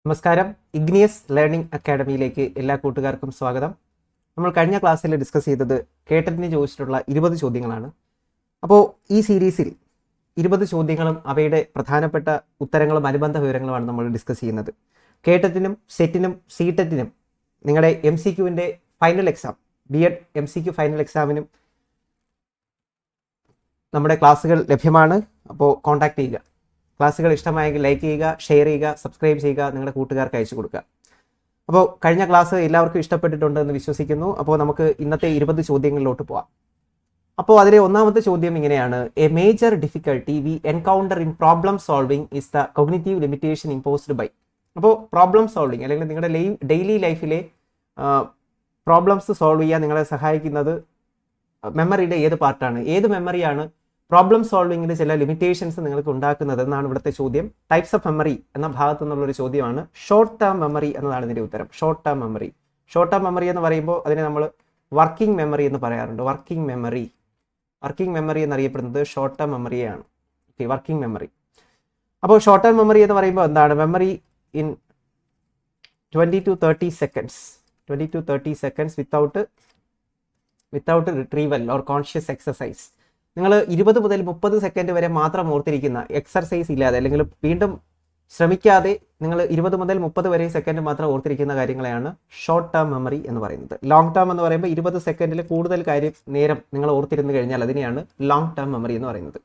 നമസ്കാരം. Igneous learning അക്കാഡമിയിലേക്ക് എല്ലാ കൂട്ടുകാർക്കും സ്വാഗതം. നമ്മൾ കഴിഞ്ഞ ക്ലാസ്സിൽ ഡിസ്കസ് ചെയ്തത് കേട്ടറ്റിന് ചോദിച്ചിട്ടുള്ള 20 ചോദ്യങ്ങളാണ്. അപ്പോൾ ഈ സീരീസിൽ 20 ചോദ്യങ്ങളും അവയുടെ പ്രധാനപ്പെട്ട ഉത്തരങ്ങളും അനുബന്ധ വിവരങ്ങളുമാണ് നമ്മൾ ഡിസ്കസ് ചെയ്യുന്നത്. കേട്ടറ്റിനും സെറ്റിനും സീടെറ്റിനും നിങ്ങളുടെ MCQവിൻ്റെ final exam, B.Ed MCQ final എക്സാമിനും നമ്മുടെ ക്ലാസ്സുകൾ ലഭ്യമാണ്. അപ്പോൾ കോൺടാക്ട് ചെയ്യുക. ക്ലാസ്സുകൾ ഇഷ്ടമായെങ്കിൽ ലൈക്ക് ചെയ്യുക, ഷെയർ ചെയ്യുക, സബ്സ്ക്രൈബ് ചെയ്യുക, നിങ്ങളുടെ കൂട്ടുകാർക്ക് അയച്ചു കൊടുക്കുക. അപ്പോൾ കഴിഞ്ഞ ക്ലാസ് എല്ലാവർക്കും ഇഷ്ടപ്പെട്ടിട്ടുണ്ട് എന്ന് വിശ്വസിക്കുന്നു. അപ്പോൾ നമുക്ക് ഇന്നത്തെ 20 ചോദ്യങ്ങളിലോട്ട് പോവാം. അപ്പോൾ അതിലെ ഒന്നാമത്തെ ചോദ്യം ഇങ്ങനെയാണ്: a major difficulty we encounter in problem solving is the cognitive limitation imposed by. അപ്പോൾ പ്രോബ്ലം സോൾവിംഗ് അല്ലെങ്കിൽ നിങ്ങളുടെ ഡെയിലി ലൈഫിലെ പ്രോബ്ലംസ് സോൾവ് ചെയ്യാൻ നിങ്ങളെ സഹായിക്കുന്നത് മെമ്മറിയുടെ ഏത് പാർട്ടാണ്, ഏത് മെമ്മറിയാണ് പ്രോബ്ലം സോൾവിങ്ങിന് ചില ലിമിറ്റേഷൻസ് നിങ്ങൾക്ക് ഉണ്ടാക്കുന്നത് എന്നാണ് ഇവിടുത്തെ ചോദ്യം. ടൈപ്സ് ഓഫ് മെമ്മറി എന്ന ഭാഗത്തു നിന്നുള്ളൊരു ചോദ്യമാണ്. ഷോർട്ട് ടേം മെമ്മറി എന്നതാണ് ഇതിൻ്റെ ഉത്തരം. Short term memory. Short term memory എന്ന് പറയുമ്പോൾ അതിനെ നമ്മൾ വർക്കിംഗ് മെമ്മറി എന്ന് പറയാറുണ്ട്. വർക്കിംഗ് മെമ്മറി എന്നറിയപ്പെടുന്നത് ഷോർട്ട് ടേം മെമ്മറിയാണ്. Okay, working memory. അപ്പോൾ ഷോർട്ട് ടേം മെമ്മറി എന്ന് പറയുമ്പോൾ എന്താണ്? Memory in 20 to 30 seconds without retrieval or conscious exercise. നിങ്ങൾ 20 മുതൽ 30 സെക്കൻഡ് വരെ മാത്രം ഓർത്തിരിക്കുന്ന, എക്സർസൈസ് ഇല്ലാതെ അല്ലെങ്കിൽ വീണ്ടും ശ്രമിക്കാതെ നിങ്ങൾ 20 മുതൽ 30 വരെ സെക്കൻഡ് മാത്രം ഓർത്തിരിക്കുന്ന കാര്യങ്ങളെയാണ് ഷോർട്ട് ടേം മെമ്മറി എന്ന് പറയുന്നത്. ലോങ് ടേം എന്ന് പറയുമ്പോൾ 20 സെക്കൻഡിൽ കൂടുതൽ നേരം നിങ്ങൾ ഓർത്തിരുന്നു കഴിഞ്ഞാൽ അതിനെയാണ് ലോങ് ടേം മെമ്മറി എന്ന് പറയുന്നത്.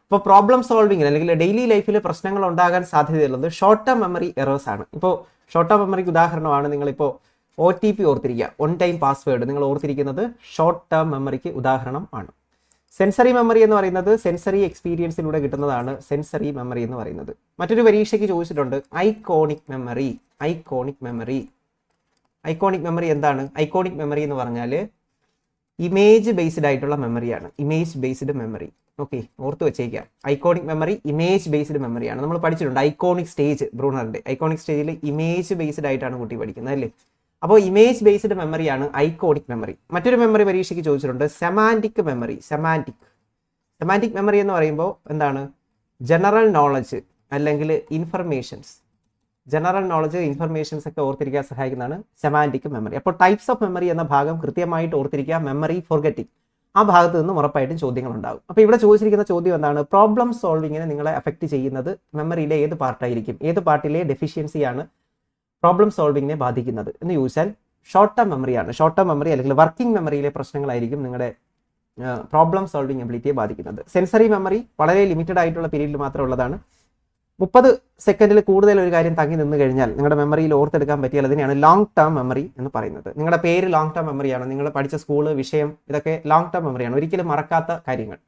അപ്പോൾ പ്രോബ്ലം സോൾവിങ്ങിന് അല്ലെങ്കിൽ ഡെയിലി ലൈഫിൽ പ്രശ്നങ്ങൾ ഉണ്ടാകാൻ സാധ്യതയുള്ളത് ഷോർട്ട് ടേം മെമ്മറി എറേഴ്സ് ആണ്. ഇപ്പോൾ ഷോർട്ട് ടേം മെമ്മറിക്ക് ഉദാഹരണമാണ് നിങ്ങളിപ്പോൾ OTP ഓർത്തിരിക്കുക, ഒൺ ടൈം പാസ്വേഡ് നിങ്ങൾ ഓർത്തിരിക്കുന്നത് ഷോർട്ട് ടേം മെമ്മറിക്ക് ഉദാഹരണം ആണ്. സെൻസറി മെമ്മറി എന്ന് പറയുന്നത് സെൻസറി എക്സ്പീരിയൻസിലൂടെ കിട്ടുന്നതാണ് സെൻസറി മെമ്മറി എന്ന് പറയുന്നത്. മറ്റൊരു പരീക്ഷയ്ക്ക് ചോദിച്ചിട്ടുണ്ട് ഐക്കോണിക് മെമ്മറി. ഐക്കോണിക് മെമ്മറി എന്താണ്? ഐക്കോണിക് മെമ്മറി എന്ന് പറഞ്ഞാൽ ഇമേജ് ബേസ്ഡ് ആയിട്ടുള്ള മെമ്മറിയാണ്. Image based memory. ഓക്കെ, ഓർത്ത് വെച്ചേക്കാം. ഐക്കോണിക് മെമ്മറി ഇമേജ് ബേസ്ഡ് മെമ്മറിയാണ്. നമ്മൾ പഠിച്ചിട്ടുണ്ട് ഐക്കോണിക് സ്റ്റേജ്, ബ്രൂണറിന്റെ ഐക്കോണിക് സ്റ്റേജിൽ ഇമേജ് ബേസ്ഡ് ആയിട്ടാണ് കുട്ടി പഠിക്കുന്നത് അല്ലേ? അപ്പോൾ ഇമേജ് ബേസ്ഡ് മെമ്മറിയാണ് ഐക്കോണിക് മെമ്മറി. മറ്റൊരു മെമ്മറി പരീക്ഷയ്ക്ക് ചോദിച്ചിട്ടുണ്ട് സെമാൻറ്റിക് മെമ്മറി. സെമാൻറ്റിക് മെമ്മറി എന്ന് പറയുമ്പോൾ എന്താണ്? ജനറൽ നോളജ് അല്ലെങ്കിൽ ഇൻഫർമേഷൻസ് ഒക്കെ ഓർത്തിരിക്കാൻ സഹായിക്കുന്നതാണ് സെമാൻറ്റിക് മെമ്മറി. അപ്പോൾ ടൈപ്സ് ഓഫ് മെമ്മറി എന്ന ഭാഗം കൃത്യമായിട്ട് ഓർത്തിരിക്കുക. മെമ്മറി ഫോർഗെറ്റിംഗ്, ആ ഭാഗത്ത് നിന്ന് ഉറപ്പായിട്ടും ചോദ്യങ്ങൾ ഉണ്ടാകും. അപ്പോൾ ഇവിടെ ചോദിച്ചിരിക്കുന്ന ചോദ്യം എന്താണ്? പ്രോബ്ലം സോൾവിങ്ങിനെ നിങ്ങളെ അഫക്റ്റ് ചെയ്യുന്നത് മെമ്മറിയിലെ ഏത് പാർട്ടായിരിക്കും? ഏത് പാർട്ടിലെ ഡെഫിഷ്യൻസിയാണ് പ്രോബ്ലം സോൾവിങ്ങിനെ ബാധിക്കുന്നത് എന്ന് ചോദിച്ചാൽ ഷോർട്ട് ടേം മെമ്മറിയാണ്. ഷോർട്ട് ടേം മെമ്മറി അല്ലെങ്കിൽ വർക്കിംഗ് മെമ്മറിയിലെ പ്രശ്നങ്ങളായിരിക്കും നിങ്ങളുടെ പ്രോബ്ലം സോൾവിങ് എബിലിറ്റിയെ ബാധിക്കുന്നത്. സെൻസറി മെമ്മറി വളരെ ലിമിറ്റഡ് ആയിട്ടുള്ള പീരീഡിൽ മാത്രം ഉള്ളതാണ്. 30 സെക്കൻഡിൽ കൂടുതൽ ഒരു കാര്യം തങ്ങി നിന്ന് കഴിഞ്ഞാൽ നിങ്ങളുടെ മെമ്മറിയിൽ ഓർത്തെടുക്കാൻ പറ്റിയാൽ അതിനെയാണ് ലോങ് ടേം മെമ്മറി എന്ന് പറയുന്നത്. നിങ്ങളുടെ പേര് ലോങ് ടേം മെമ്മറിയാണ്, നിങ്ങൾ പഠിച്ച സ്കൂള്, വിഷയം, ഇതൊക്കെ ലോങ് ടേം മെമ്മറിയാണ്, ഒരിക്കലും മറക്കാത്ത കാര്യങ്ങൾ.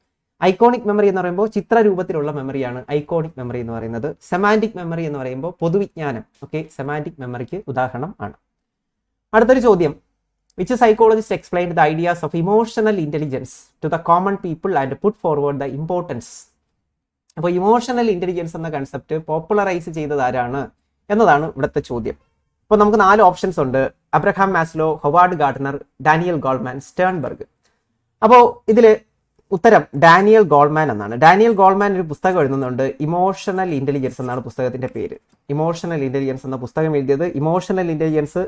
ഐക്കോണിക് മെമ്മറി എന്ന് പറയുമ്പോൾ ചിത്രരൂപത്തിലുള്ള മെമ്മറിയാണ് ഐക്കോണിക് മെമ്മറി എന്ന് പറയുന്നത്. സെമാൻറ്റിക് മെമ്മറി എന്ന് പറയുമ്പോൾ പൊതുവിജ്ഞാനം. ഓക്കെ, സെമാൻറ്റിക് മെമ്മറിക്ക് ഉദാഹരണം ആണ്. അടുത്തൊരു ചോദ്യം: which psychologist explained the ideas of emotional intelligence to the common people and put forward the importance. അപ്പോൾ ഇമോഷണൽ ഇന്റലിജൻസ് എന്ന കൺസെപ്റ്റ് പോപ്പുലറൈസ് ചെയ്തത് ആരാണ് എന്നതാണ് ഇവിടുത്തെ ചോദ്യം. അപ്പോൾ നമുക്ക് 4 ഓപ്ഷൻസ് ഉണ്ട്: Abraham Maslow, Howard Gardner, Daniel Goleman, Sternberg. അപ്പോൾ ഇതിൽ ഉത്തരം ഡാനിയൽ ഗോൾമാൻ എന്നാണ്. ഡാനിയൽ ഗോൾമാൻ ഒരു പുസ്തകം എഴുതുന്നുണ്ട്, ഇമോഷണൽ ഇന്റലിജൻസ് എന്നാണ് പുസ്തകത്തിന്റെ പേര്. ഇമോഷണൽ ഇന്റലിജൻസ് എന്ന പുസ്തകം എഴുതിയത്. Emotional intelligence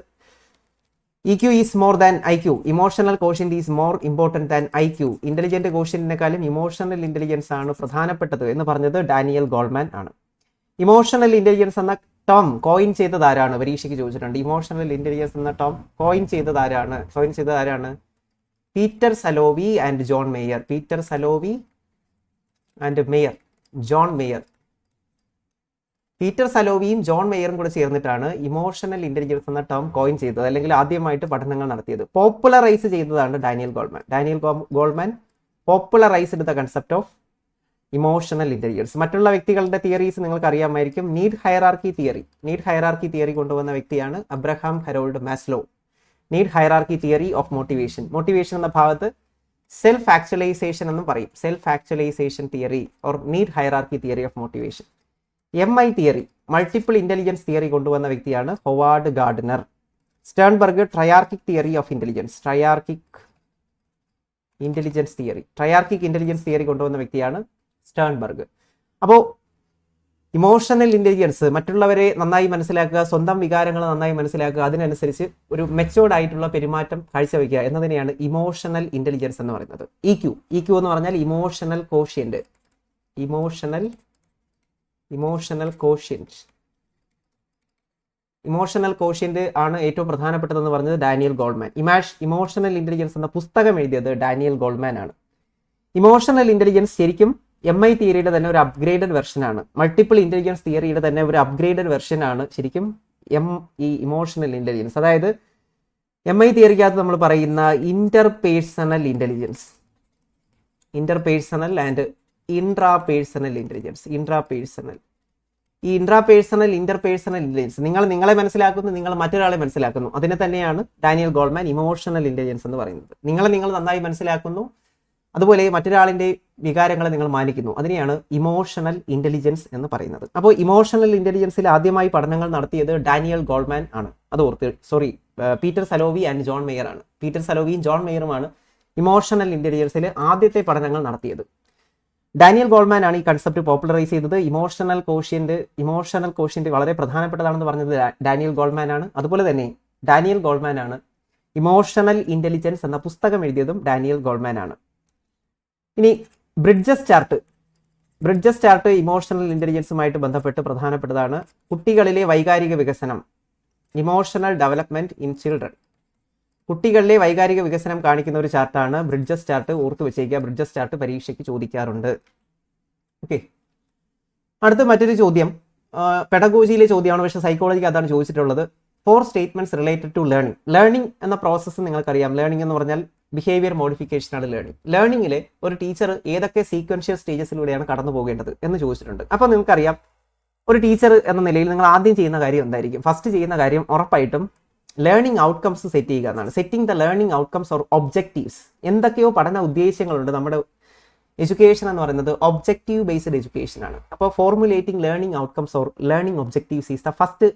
EQ is more than IQ, emotional quotient is more important than IQ, intelligent കോഷ്യന്റിനെക്കാളും ഇമോഷണൽ ഇന്റലിജൻസ് ആണ് പ്രധാനപ്പെട്ടത് എന്ന് പറഞ്ഞത് ഡാനിയൽ ഗോൾമാൻ ആണ്. ഇമോഷണൽ ഇന്റലിജൻസ് എന്ന ടേം കോയിൻ ചെയ്തത് ആരാണ്? പരീക്ഷയ്ക്ക് ചോദിച്ചിട്ടുണ്ട്. ഇമോഷണൽ ഇന്റലിജൻസ് എന്ന ടേം കോയിൻ ചെയ്തത് ആരാണ്? Peter Salovey and John Mayer. പീറ്റർ സലോവിയും ജോൺ മേയറും കൂടെ ചേർന്നിട്ടാണ് ഇമോഷണൽ ഇന്റലിജൻസ് എന്ന ടേം കോയിൻ ചെയ്തത്, അല്ലെങ്കിൽ ആദ്യമായിട്ട് പഠനങ്ങൾ നടത്തിയത്. പോപ്പുലറൈസ് ചെയ്തതാണ് Daniel Goleman popularized the concept of emotional intelligence. മറ്റുള്ള വ്യക്തികളുടെ തിയറീസ് നിങ്ങൾക്ക് അറിയാമായിരിക്കും. നീഡ് ഹയറാർക്കി തിയറി കൊണ്ടുവന്ന വ്യക്തിയാണ് Abraham Harold Maslow. Need hierarchy theory of motivation എന്ന ഭാഗത്ത് സെൽഫ് ആക്ച്വലൈസേഷൻ എന്നും പറയും. Self actualisation theory or need hierarchy theory of motivation. MI theory, multiple intelligence theory കൊണ്ടുവന്ന വ്യക്തിയാണ് Howard Gardner. Sternberg triarchic theory of intelligence. Triarchic intelligence theory കൊണ്ടുവന്ന വ്യക്തിയാണ് Sternberg. അപ്പോൾ emotional intelligence മറ്റുള്ളവരെ നന്നായി മനസ്സിലാക്കുക, സ്വന്തം വികാരങ്ങൾ നന്നായി മനസ്സിലാക്കുക, അതിനനുസരിച്ച് ഒരു മെച്ചോർഡ് ആയിട്ടുള്ള പെരുമാറ്റം കാഴ്ചവെക്കുക എന്നതിനെയാണ് ഇമോഷണൽ ഇൻ്റലിജൻസ് എന്ന് പറയുന്നത്. ഇ ക്യു എന്ന് പറഞ്ഞാൽ ഇമോഷണൽ കോഷ്യന്റ്. ഇമോഷണൽ കോഷ്യന്റ് ആണ് ഏറ്റവും പ്രധാനപ്പെട്ടതെന്ന് പറഞ്ഞത് ഡാനിയൽ ഗോൾമാൻ. ഇമോഷണൽ ഇൻ്റലിജൻസ് എന്ന പുസ്തകം എഴുതിയത് ഡാനിയൽ ഗോൾമാൻ ആണ്. ഇമോഷണൽ ഇൻ്റലിജൻസ് ശരിക്കും MI തിയറിയുടെ തന്നെ ഒരു അപ്ഗ്രേഡഡ് വെർഷനാണ്. മൾട്ടിപ്പിൾ ഇൻ്റലിജൻസ് തിയറിയുടെ തന്നെ ഒരു അപ്ഗ്രേഡഡ് വെർഷനാണ് ശരിക്കും ഈ ഇമോഷണൽ ഇൻ്റലിജൻസ്. അതായത് MI തിയറിക്കകത്ത് നമ്മൾ പറയുന്ന interpersonal intelligence, interpersonal and intrapersonal intelligence. ഈ ഇന്റർപേഴ്സണൽ ഇൻ്റലിജൻസ് നിങ്ങളെ മനസ്സിലാക്കുന്നു, നിങ്ങൾ മറ്റൊരാളെ മനസ്സിലാക്കുന്നു. അതിനെ തന്നെയാണ് ഡാനിയൽ ഗോൾമാൻ ഇമോഷണൽ ഇൻ്റലിജൻസ് എന്ന് പറയുന്നത്. നിങ്ങൾ നന്നായി മനസ്സിലാക്കുന്നു, അതുപോലെ മറ്റൊരാളിൻ്റെ വികാരങ്ങളെ നിങ്ങൾ മാനിക്കുന്നു. അതിനെയാണ് ഇമോഷണൽ ഇൻ്റലിജൻസ് എന്ന് പറയുന്നത്. അപ്പോൾ ഇമോഷണൽ ഇൻ്റലിജൻസിൽ ആദ്യമായി പഠനങ്ങൾ നടത്തിയത് ഡാനിയൽ ഗോൾമാൻ ആണ്. Peter Salovey and John Meyer ആണ്. പീറ്റർ സലോവിയും ജോൺ മെയറുമാണ് ഇമോഷണൽ ഇൻ്റലിജൻസിൽ ആദ്യത്തെ പഠനങ്ങൾ നടത്തിയത്. ഡാനിയൽ ഗോൾമാൻ ആണ് ഈ കൺസെപ്റ്റ് പോപ്പുലറൈസ് ചെയ്തത്. ഇമോഷണൽ കോഷ്യന്റ് വളരെ പ്രധാനപ്പെട്ടതാണെന്ന് പറഞ്ഞത് ഡാനിയൽ ഗോൾമാൻ ആണ്. അതുപോലെ തന്നെ ഡാനിയൽ ഗോൾമാൻ ആണ് ഇമോഷണൽ ഇൻ്റലിജൻസ് എന്ന പുസ്തകം എഴുതിയതും ഡാനിയൽ ഗോൾമാൻ ആണ്. ഇനി ബ്രിഡ്ജസ് ചാർട്ട് ഇമോഷണൽ ഇൻ്റലിജൻസുമായിട്ട് ബന്ധപ്പെട്ട് പ്രധാനപ്പെട്ടതാണ്. കുട്ടികളിലെ വൈകാരിക വികസനം, ഇമോഷണൽ ഡെവലപ്മെന്റ് ഇൻ ചിൽഡ്രൻ. കുട്ടികളിലെ വൈകാരിക വികസനം കാണിക്കുന്ന ഒരു ചാർട്ടാണ് ബ്രിഡ്ജസ് ചാർട്ട്. ഓർത്ത് വെച്ചേക്കുക, ബ്രിഡ്ജസ് ചാർട്ട് പരീക്ഷയ്ക്ക് ചോദിക്കാറുണ്ട്. ഓക്കെ, അടുത്ത മറ്റൊരു ചോദ്യം പെഡഗോജിയിലെ ചോദ്യമാണ്, പക്ഷേ സൈക്കോളജിക്ക് അതാണ് ചോദിച്ചിട്ടുള്ളത്. 4 സ്റ്റേറ്റ്മെന്റ്സ് റിലേറ്റഡ് ടു ലേണിംഗ് എന്ന പ്രോസസ്സ് നിങ്ങൾക്കറിയാം. ലേണിംഗ് എന്ന് പറഞ്ഞാൽ ബിഹേവിയർ മോഡിഫിക്കേഷൻ ആണ് ലേണിംഗിലെ ഒരു ടീച്ചർ ഏതൊക്കെ സീക്വൻഷ്യൽ സ്റ്റേജസിലൂടെയാണ് കടന്നു പോകേണ്ടത് എന്ന് ചോദിച്ചിട്ടുണ്ട്. അപ്പോൾ നിങ്ങൾക്കറിയാം, ഒരു ടീച്ചർ എന്ന നിലയിൽ നിങ്ങൾ ആദ്യം ചെയ്യുന്ന കാര്യം എന്തായിരിക്കും? ഫസ്റ്റ് ചെയ്യുന്ന കാര്യം ഉറപ്പായിട്ടും ലേണിംഗ് ഔട്ട്കംസ് സെറ്റ് ചെയ്യുക എന്നാണ്. Setting the learning outcomes or objectives. എന്തൊക്കെയോ പഠന ഉദ്ദേശങ്ങളുണ്ട്. നമ്മുടെ എഡ്യൂക്കേഷൻ എന്ന് പറയുന്നത് ഒബ്ജക്റ്റീവ് ബേസ്ഡ് എഡ്യൂക്കേഷൻ ആണ്. അപ്പോൾ formulating learning outcomes or learning objectives is the first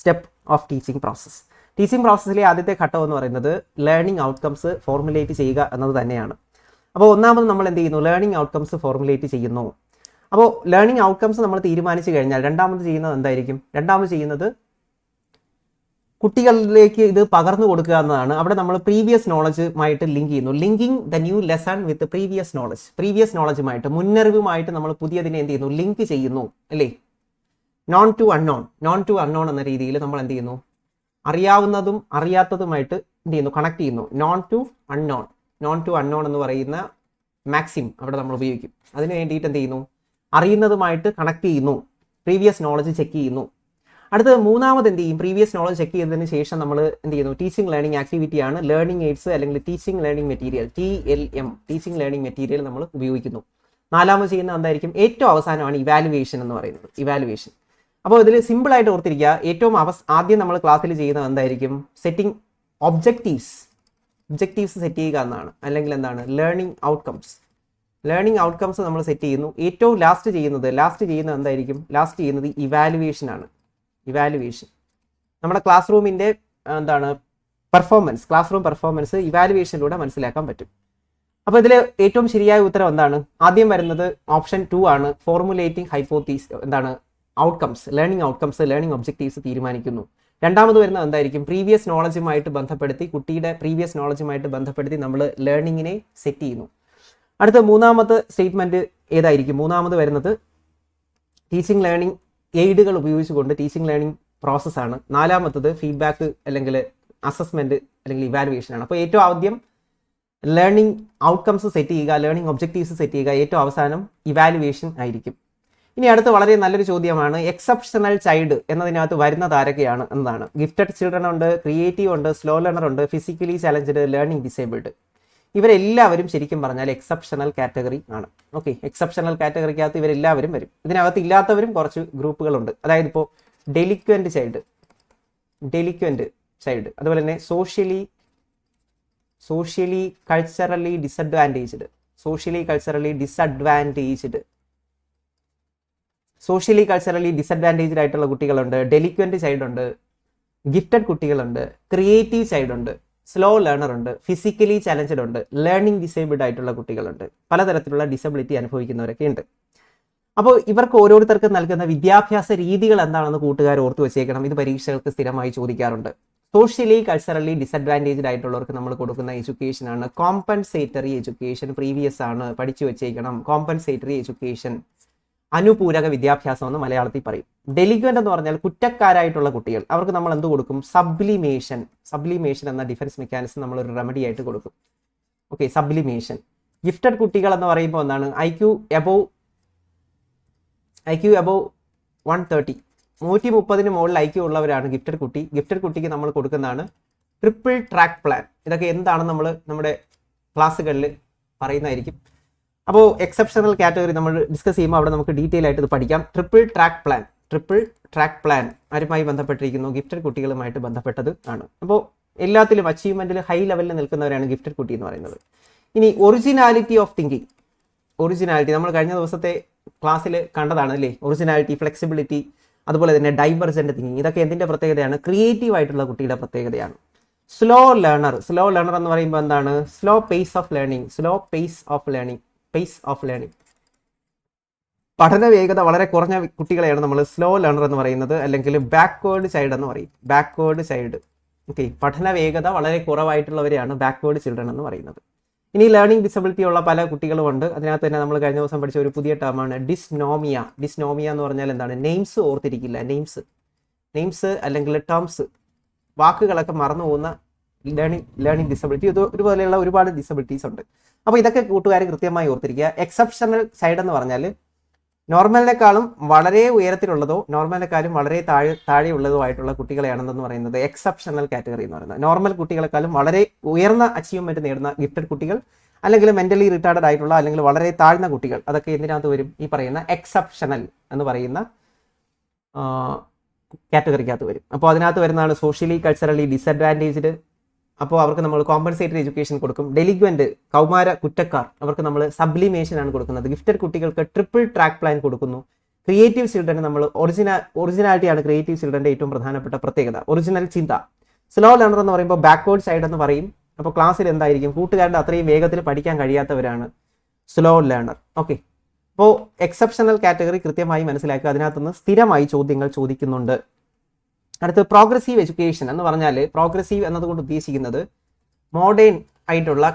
step of teaching process. Teaching പ്രോസസ്സിലെ ആദ്യത്തെ ഘട്ടം എന്ന് പറയുന്നത് ലേണിംഗ് ഔട്ട്കംസ് ഫോർമുലേറ്റ് ചെയ്യുക എന്നത് തന്നെയാണ്. അപ്പോൾ ഒന്നാമത് നമ്മൾ എന്ത് ചെയ്യുന്നു? ലേണിംഗ് ഔട്ട്കംസ് ഫോർമുലേറ്റ് ചെയ്യുന്നു. അപ്പോൾ ലേണിംഗ് ഔട്ട്കംസ് നമ്മൾ തീരുമാനിച്ചു കഴിഞ്ഞാൽ രണ്ടാമത് ചെയ്യുന്നത് എന്തായിരിക്കും? രണ്ടാമത് ചെയ്യുന്നത് കുട്ടികളിലേക്ക് ഇത് പകർന്നു കൊടുക്കുക എന്നതാണ്. അവിടെ നമ്മൾ പ്രീവിയസ് നോളജുമായിട്ട് ലിങ്ക് ചെയ്യുന്നു. Linking the new lesson with previous നോളജുമായിട്ട്, മുന്നറിവുമായിട്ട് നമ്മൾ പുതിയതിനെ എന്ത് ചെയ്യുന്നു? ലിങ്ക് ചെയ്യുന്നു, അല്ലേ? നോൺ ടു അൺനോൺ എന്ന രീതിയിൽ നമ്മൾ എന്ത് ചെയ്യുന്നു? അറിയാവുന്നതും അറിയാത്തതുമായിട്ട് എന്ത് ചെയ്യുന്നു? കണക്ട് ചെയ്യുന്നു. നോൺ ടു അൺനോൺ എന്ന് പറയുന്ന മാക്സിം അവിടെ നമ്മൾ ഉപയോഗിക്കും. അതിന് വേണ്ടിയിട്ട് എന്ത് ചെയ്യുന്നു? അറിയുന്നതുമായിട്ട് കണക്ട് ചെയ്യുന്നു, പ്രീവിയസ് നോളജ് ചെക്ക് ചെയ്യുന്നു. അടുത്തത് മൂന്നാമത് എന്ത് ചെയ്യും? പ്രീവിയസ് നോളജ് ചെക്ക് ചെയ്തതിന് ശേഷം നമ്മൾ എന്ത് ചെയ്യുന്നു? ടീച്ചിങ് ലേണിംഗ് ആക്ടിവിറ്റിയാണ് ലേണിംഗ് എയ്ഡ്സ് അല്ലെങ്കിൽ teaching learning material, TLM, teaching learning material നമ്മൾ ഉപയോഗിക്കുന്നു. നാലാമത് ചെയ്യുന്നത് എന്തായിരിക്കും? ഏറ്റവും അവസാനമാണ് ഇവാലുവേഷൻ എന്ന് പറയുന്നത്. ഇവാലുവേഷൻ. അപ്പോൾ ഇതിൽ സിമ്പിളായിട്ട് ഓർത്തിരിക്കുക, ഏറ്റവും ആദ്യം നമ്മൾ ക്ലാസ്സിൽ ചെയ്യുന്നത് എന്തായിരിക്കും? സെറ്റിംഗ് ഒബ്ജക്റ്റീവ്സ് സെറ്റ് ചെയ്യുക എന്നാണ്. അല്ലെങ്കിൽ എന്താണ്? ലേണിംഗ് ഔട്ട്കംസ് നമ്മൾ സെറ്റ് ചെയ്യുന്നു. ഏറ്റവും ലാസ്റ്റ് ചെയ്യുന്നത് എന്തായിരിക്കും? ലാസ്റ്റ് ചെയ്യുന്നത് ഇവാലുവേഷൻ ആണ്. ഇവാലുവേഷൻ നമ്മുടെ ക്ലാസ് റൂമിൻ്റെ ക്ലാസ് റൂം പെർഫോമൻസ് ഇവാലുവേഷനിലൂടെ മനസ്സിലാക്കാൻ പറ്റും. അപ്പോൾ ഇതിൽ ഏറ്റവും ശരിയായ ഉത്തരം എന്താണ്? ആദ്യം വരുന്നത് ഓപ്ഷൻ 2 ആണ്. Formulating learning outcomes, learning objectives തീരുമാനിക്കുന്നു. രണ്ടാമത് വരുന്നത് എന്തായിരിക്കും? പ്രീവിയസ് നോളജുമായിട്ട് ബന്ധപ്പെടുത്തി, കുട്ടിയുടെ പ്രീവിയസ് നോളജുമായിട്ട് ബന്ധപ്പെടുത്തി നമ്മൾ ലേണിങ്ങിനെ സെറ്റ് ചെയ്യുന്നു. അടുത്ത മൂന്നാമത്തെ സ്റ്റേറ്റ്മെന്റ് ഏതായിരിക്കും? മൂന്നാമത് വരുന്നത് ടീച്ചിങ് ലേണിംഗ് എയ്ഡുകൾ ഉപയോഗിച്ചുകൊണ്ട് ടീച്ചിങ് ലേണിംഗ് പ്രോസസ്സാണ്. നാലാമത്തത് ഫീഡ്ബാക്ക് അല്ലെങ്കിൽ അസസ്മെന്റ് അല്ലെങ്കിൽ ഇവാലുവേഷൻ ആണ്. അപ്പോൾ ഏറ്റവും ആദ്യം ലേണിംഗ് ഔട്ട്കംസ് സെറ്റ് ചെയ്യുക, ലേണിംഗ് ഒബ്ജക്റ്റീവ്സ് സെറ്റ് ചെയ്യുക, ഏറ്റവും അവസാനം ഇവാലുവേഷൻ ആയിരിക്കും. ഇനി അടുത്ത വളരെ നല്ലൊരു ചോദ്യമാണ്, എക്സെപ്ഷണൽ ചൈൽഡ് എന്നതിനകത്ത് വരുന്നത് ആരൊക്കെയാണ് എന്നതാണ്. ഗിഫ്റ്റഡ് ചിൽഡ്രൻ ഉണ്ട്, ക്രിയേറ്റീവ് ഉണ്ട്, സ്ലോ ലേണർ ഉണ്ട്, ഫിസിക്കലി ചലഞ്ചഡ്, ലേണിംഗ് ഡിസേബിൾഡ്. ഇവരെല്ലാവരും ശരിക്കും പറഞ്ഞാൽ എക്സെപ്ഷണൽ കാറ്റഗറി ആണ്. ഓക്കെ, എക്സെപ്ഷണൽ കാറ്റഗറിക്കകത്ത് ഇവരെല്ലാവരും വരും. ഇതിനകത്ത് ഇല്ലാത്തവരും കുറച്ച് ഗ്രൂപ്പുകളുണ്ട്. അതായത് ഇപ്പോൾ ഡെലിക്വന്റ് ചൈൽഡ്, അതുപോലെ തന്നെ സോഷ്യലി കൾച്ചറലി ഡിസഡ്വാൻറ്റേജ്ഡ് ആയിട്ടുള്ള കുട്ടികളുണ്ട്, ഡെലിക്വന്റ് ചൈൽഡ് ഉണ്ട്, ഗിഫ്റ്റഡ് കുട്ടികളുണ്ട്, ക്രിയേറ്റീവ് ചൈൽഡ് ഉണ്ട്, സ്ലോ ലേണർ ഉണ്ട്, ഫിസിക്കലി ചലഞ്ചഡ് ഉണ്ട്, ലേണിംഗ് ഡിസേബിൾഡ് ആയിട്ടുള്ള കുട്ടികളുണ്ട്, പലതരത്തിലുള്ള ഡിസബിലിറ്റി അനുഭവിക്കുന്നവരൊക്കെ ഉണ്ട്. അപ്പോൾ ഇവർക്ക് ഓരോരുത്തർക്കും നൽകുന്ന വിദ്യാഭ്യാസ രീതികൾ എന്താണെന്ന് കൂട്ടുകാർ ഓർത്തു വെച്ചേക്കണം. ഇത് പരീക്ഷകൾക്ക് സ്ഥിരമായി ചോദിക്കാറുണ്ട്. സോഷ്യലി കൾച്ചറലി ഡിസഡ്വാൻറ്റേജ്ഡ് ആയിട്ടുള്ളവർക്ക് നമ്മൾ കൊടുക്കുന്ന എഡ്യൂക്കേഷൻ ആണ് കോമ്പൻസേറ്ററി എഡ്യൂക്കേഷൻ. പ്രീവിയസ് ആണ്, പഠിച്ചു വെച്ചേക്കണം. കോമ്പൻസേറ്ററി എഡ്യൂക്കേഷൻ, അനുപൂരക വിദ്യാഭ്യാസം എന്ന് മലയാളത്തിൽ പറയും. ഡെലിക്വന്റ് എന്ന് പറഞ്ഞാൽ കുറ്റക്കാരായിട്ടുള്ള കുട്ടികൾ, അവർക്ക് നമ്മൾ എന്ത് കൊടുക്കും? സബ്ലിമേഷൻ. സബ്ലിമേഷൻ എന്ന ഡിഫൻസ് മെക്കാനിസം നമ്മൾ ഒരു റെമഡി ആയിട്ട് കൊടുക്കും. Okay, sublimation. ഗിഫ്റ്റഡ് കുട്ടികൾ എന്ന് പറയുമ്പോൾ എന്താണ്? IQ above 130, 130 മുകളിൽ IQ ഉള്ളവരാണ് ഗിഫ്റ്റഡ് കുട്ടി. ഗിഫ്റ്റഡ് കുട്ടിക്ക് നമ്മൾ കൊടുക്കുന്നതാണ് ട്രിപ്പിൾ ട്രാക്ക് പ്ലാൻ. ഇതൊക്കെ എന്താണ് നമ്മൾ നമ്മുടെ ക്ലാസ്സുകളിൽ പറയുന്നതായിരിക്കും. അപ്പോൾ എക്സെപ്ഷണൽ കാറ്റഗറി നമ്മൾ ഡിസ്കസ് ചെയ്യുമ്പോൾ അവിടെ നമുക്ക് ഡീറ്റെയിൽ ആയിട്ട് ഇത് പഠിക്കാം. ട്രിപ്പിൾ ട്രാക്ക് പ്ലാൻ ആരുമായി ബന്ധപ്പെട്ടിരിക്കുന്നു? ഗിഫ്റ്റഡ് കുട്ടികളുമായിട്ട് ബന്ധപ്പെട്ടത് ആണ്. അപ്പോൾ എല്ലാത്തിലും അച്ചീവ്മെന്റിൽ ഹൈ ലെവലിൽ നിൽക്കുന്നവരാണ് ഗിഫ്റ്റഡ് കുട്ടി എന്ന് പറയുന്നത്. ഇനി ഒറിജിനാലിറ്റി ഓഫ് തിങ്കിങ്. ഒറിജിനാലിറ്റി നമ്മൾ കഴിഞ്ഞ ദിവസത്തെ ക്ലാസ്സിൽ കണ്ടതാണ് അല്ലേ? ഒറിജിനാലിറ്റി, ഫ്ലെക്സിബിലിറ്റി, അതുപോലെ തന്നെ ഡൈവർജന്റ് തിങ്കിങ്. ഇതൊക്കെ എന്തിന്റെ പ്രത്യേകതയാണ്? ക്രിയേറ്റീവ് ആയിട്ടുള്ള കുട്ടിയുടെ പ്രത്യേകതയാണ്. സ്ലോ ലേണർ എന്ന് പറയുമ്പോൾ എന്താണ്? Slow pace of learning. പഠന വേഗത വളരെ കുറഞ്ഞ കുട്ടികളെയാണ് നമ്മൾ സ്ലോ ലേണർ എന്ന് പറയുന്നത്, അല്ലെങ്കിൽ ബാക്ക്വേർഡ് ചൈൽഡ് എന്ന് പറയും. Backward child. ഓക്കെ, പഠന വേഗത വളരെ കുറവായിട്ടുള്ളവരെയാണ് ബാക്ക്വേർഡ് ചിൽഡ്രൻ എന്ന് പറയുന്നത്. ഇനി ലേണിംഗ് ഡിസബിലിറ്റി ഉള്ള പല കുട്ടികളും ഉണ്ട്. അതിനകത്ത് തന്നെ നമ്മൾ കഴിഞ്ഞ ദിവസം പഠിച്ച ഒരു പുതിയ ടേമാണ് ഡിസ്നോമിയ. ഡിസ്നോമിയ എന്ന് പറഞ്ഞാൽ എന്താണ്? നെയിംസ് ഓർത്തിരിക്കില്ല. നെയിംസ് അല്ലെങ്കിൽ ടേംസ്, വാക്കുകളൊക്കെ മറന്നു പോകുന്ന ലേണിംഗ് ഡിസബിലിറ്റി. ഇത് ഒരുപോലെയുള്ള ഒരുപാട് ഡിസബിലിറ്റീസ് ഉണ്ട്. അപ്പോൾ ഇതൊക്കെ കൂട്ടുകാർ കൃത്യമായി ഓർത്തിരിക്കുക. എക്സെപ്ഷണൽ സൈഡ് എന്ന് പറഞ്ഞാൽ നോർമലിനേക്കാളും വളരെ ഉയരത്തിലുള്ളതോ നോർമലിനേക്കാളും വളരെ താഴെയുള്ളതോ ആയിട്ടുള്ള കുട്ടികളെയാണെന്ന് പറയുന്നത് എക്സെപ്ഷണൽ കാറ്റഗറി എന്ന് പറയുന്നത്. നോർമൽ കുട്ടികളെക്കാളും വളരെ ഉയർന്ന അച്ചീവ്മെന്റ് നേടുന്ന ഗിഫ്റ്റഡ് കുട്ടികൾ, അല്ലെങ്കിൽ മെന്റലി റിട്ടാർഡഡ് ആയിട്ടുള്ള, അല്ലെങ്കിൽ വളരെ താഴ്ന്ന കുട്ടികൾ, അതൊക്കെ എന്തിനകത്ത് വരും? ഈ പറയുന്ന എക്സെപ്ഷണൽ എന്ന് പറയുന്ന കാറ്റഗറിക്കകത്ത് വരും. അപ്പോൾ അതിനകത്ത് വരുന്നതാണ് സോഷ്യലി കൾച്ചറലി ഡിസഡ്വാൻറ്റേജ്ഡ്. അപ്പോൾ അവർക്ക് നമ്മൾ കോമ്പൻസേറ്ററി എഡ്യൂക്കേഷൻ കൊടുക്കും. ഡെലിക്വന്റ്, കൗമാര കുറ്റക്കാർ, അവർക്ക് നമ്മൾ സബ്ലിമേഷൻ ആണ് കൊടുക്കുന്നത്. ഗിഫ്റ്റഡ് കുട്ടികൾക്ക് ട്രിപ്പിൾ ട്രാക്ക് പ്ലാൻ കൊടുക്കുന്നു. ക്രിയേറ്റീവ് ചിൽഡ്രന് നമ്മൾ ഒറിജിനാലിറ്റിയാണ് ക്രിയേറ്റീവ് ചിൽഡ്രന്റെ ഏറ്റവും പ്രധാനപ്പെട്ട പ്രത്യേകത, ഒറിജിനൽ ചിന്ത. സ്ലോ ലേണർ എന്ന് പറയുമ്പോൾ ബാക്ക്വേർഡ് സൈഡ് എന്ന് പറയും. അപ്പോൾ ക്ലാസ്സിൽ എന്തായിരിക്കും? കൂട്ടുകാരുടെ അത്രയും വേഗത്തിൽ പഠിക്കാൻ കഴിയാത്തവരാണ് സ്ലോ ലേണർ. ഓക്കെ, അപ്പോൾ എക്സെപ്ഷണൽ കാറ്റഗറി കൃത്യമായി മനസ്സിലാക്കുക. അതിനകത്തുനിന്ന് സ്ഥിരമായി ചോദ്യങ്ങൾ ചോദിക്കുന്നുണ്ട്. അടുത്ത് പ്രോഗ്രസീവ് എഡ്യൂക്കേഷൻ എന്ന് പറഞ്ഞാൽ, പ്രോഗ്രസീവ് എന്നതുകൊണ്ട് ഉദ്ദേശിക്കുന്നത് മോഡേൺ ആയിട്ടുള്ള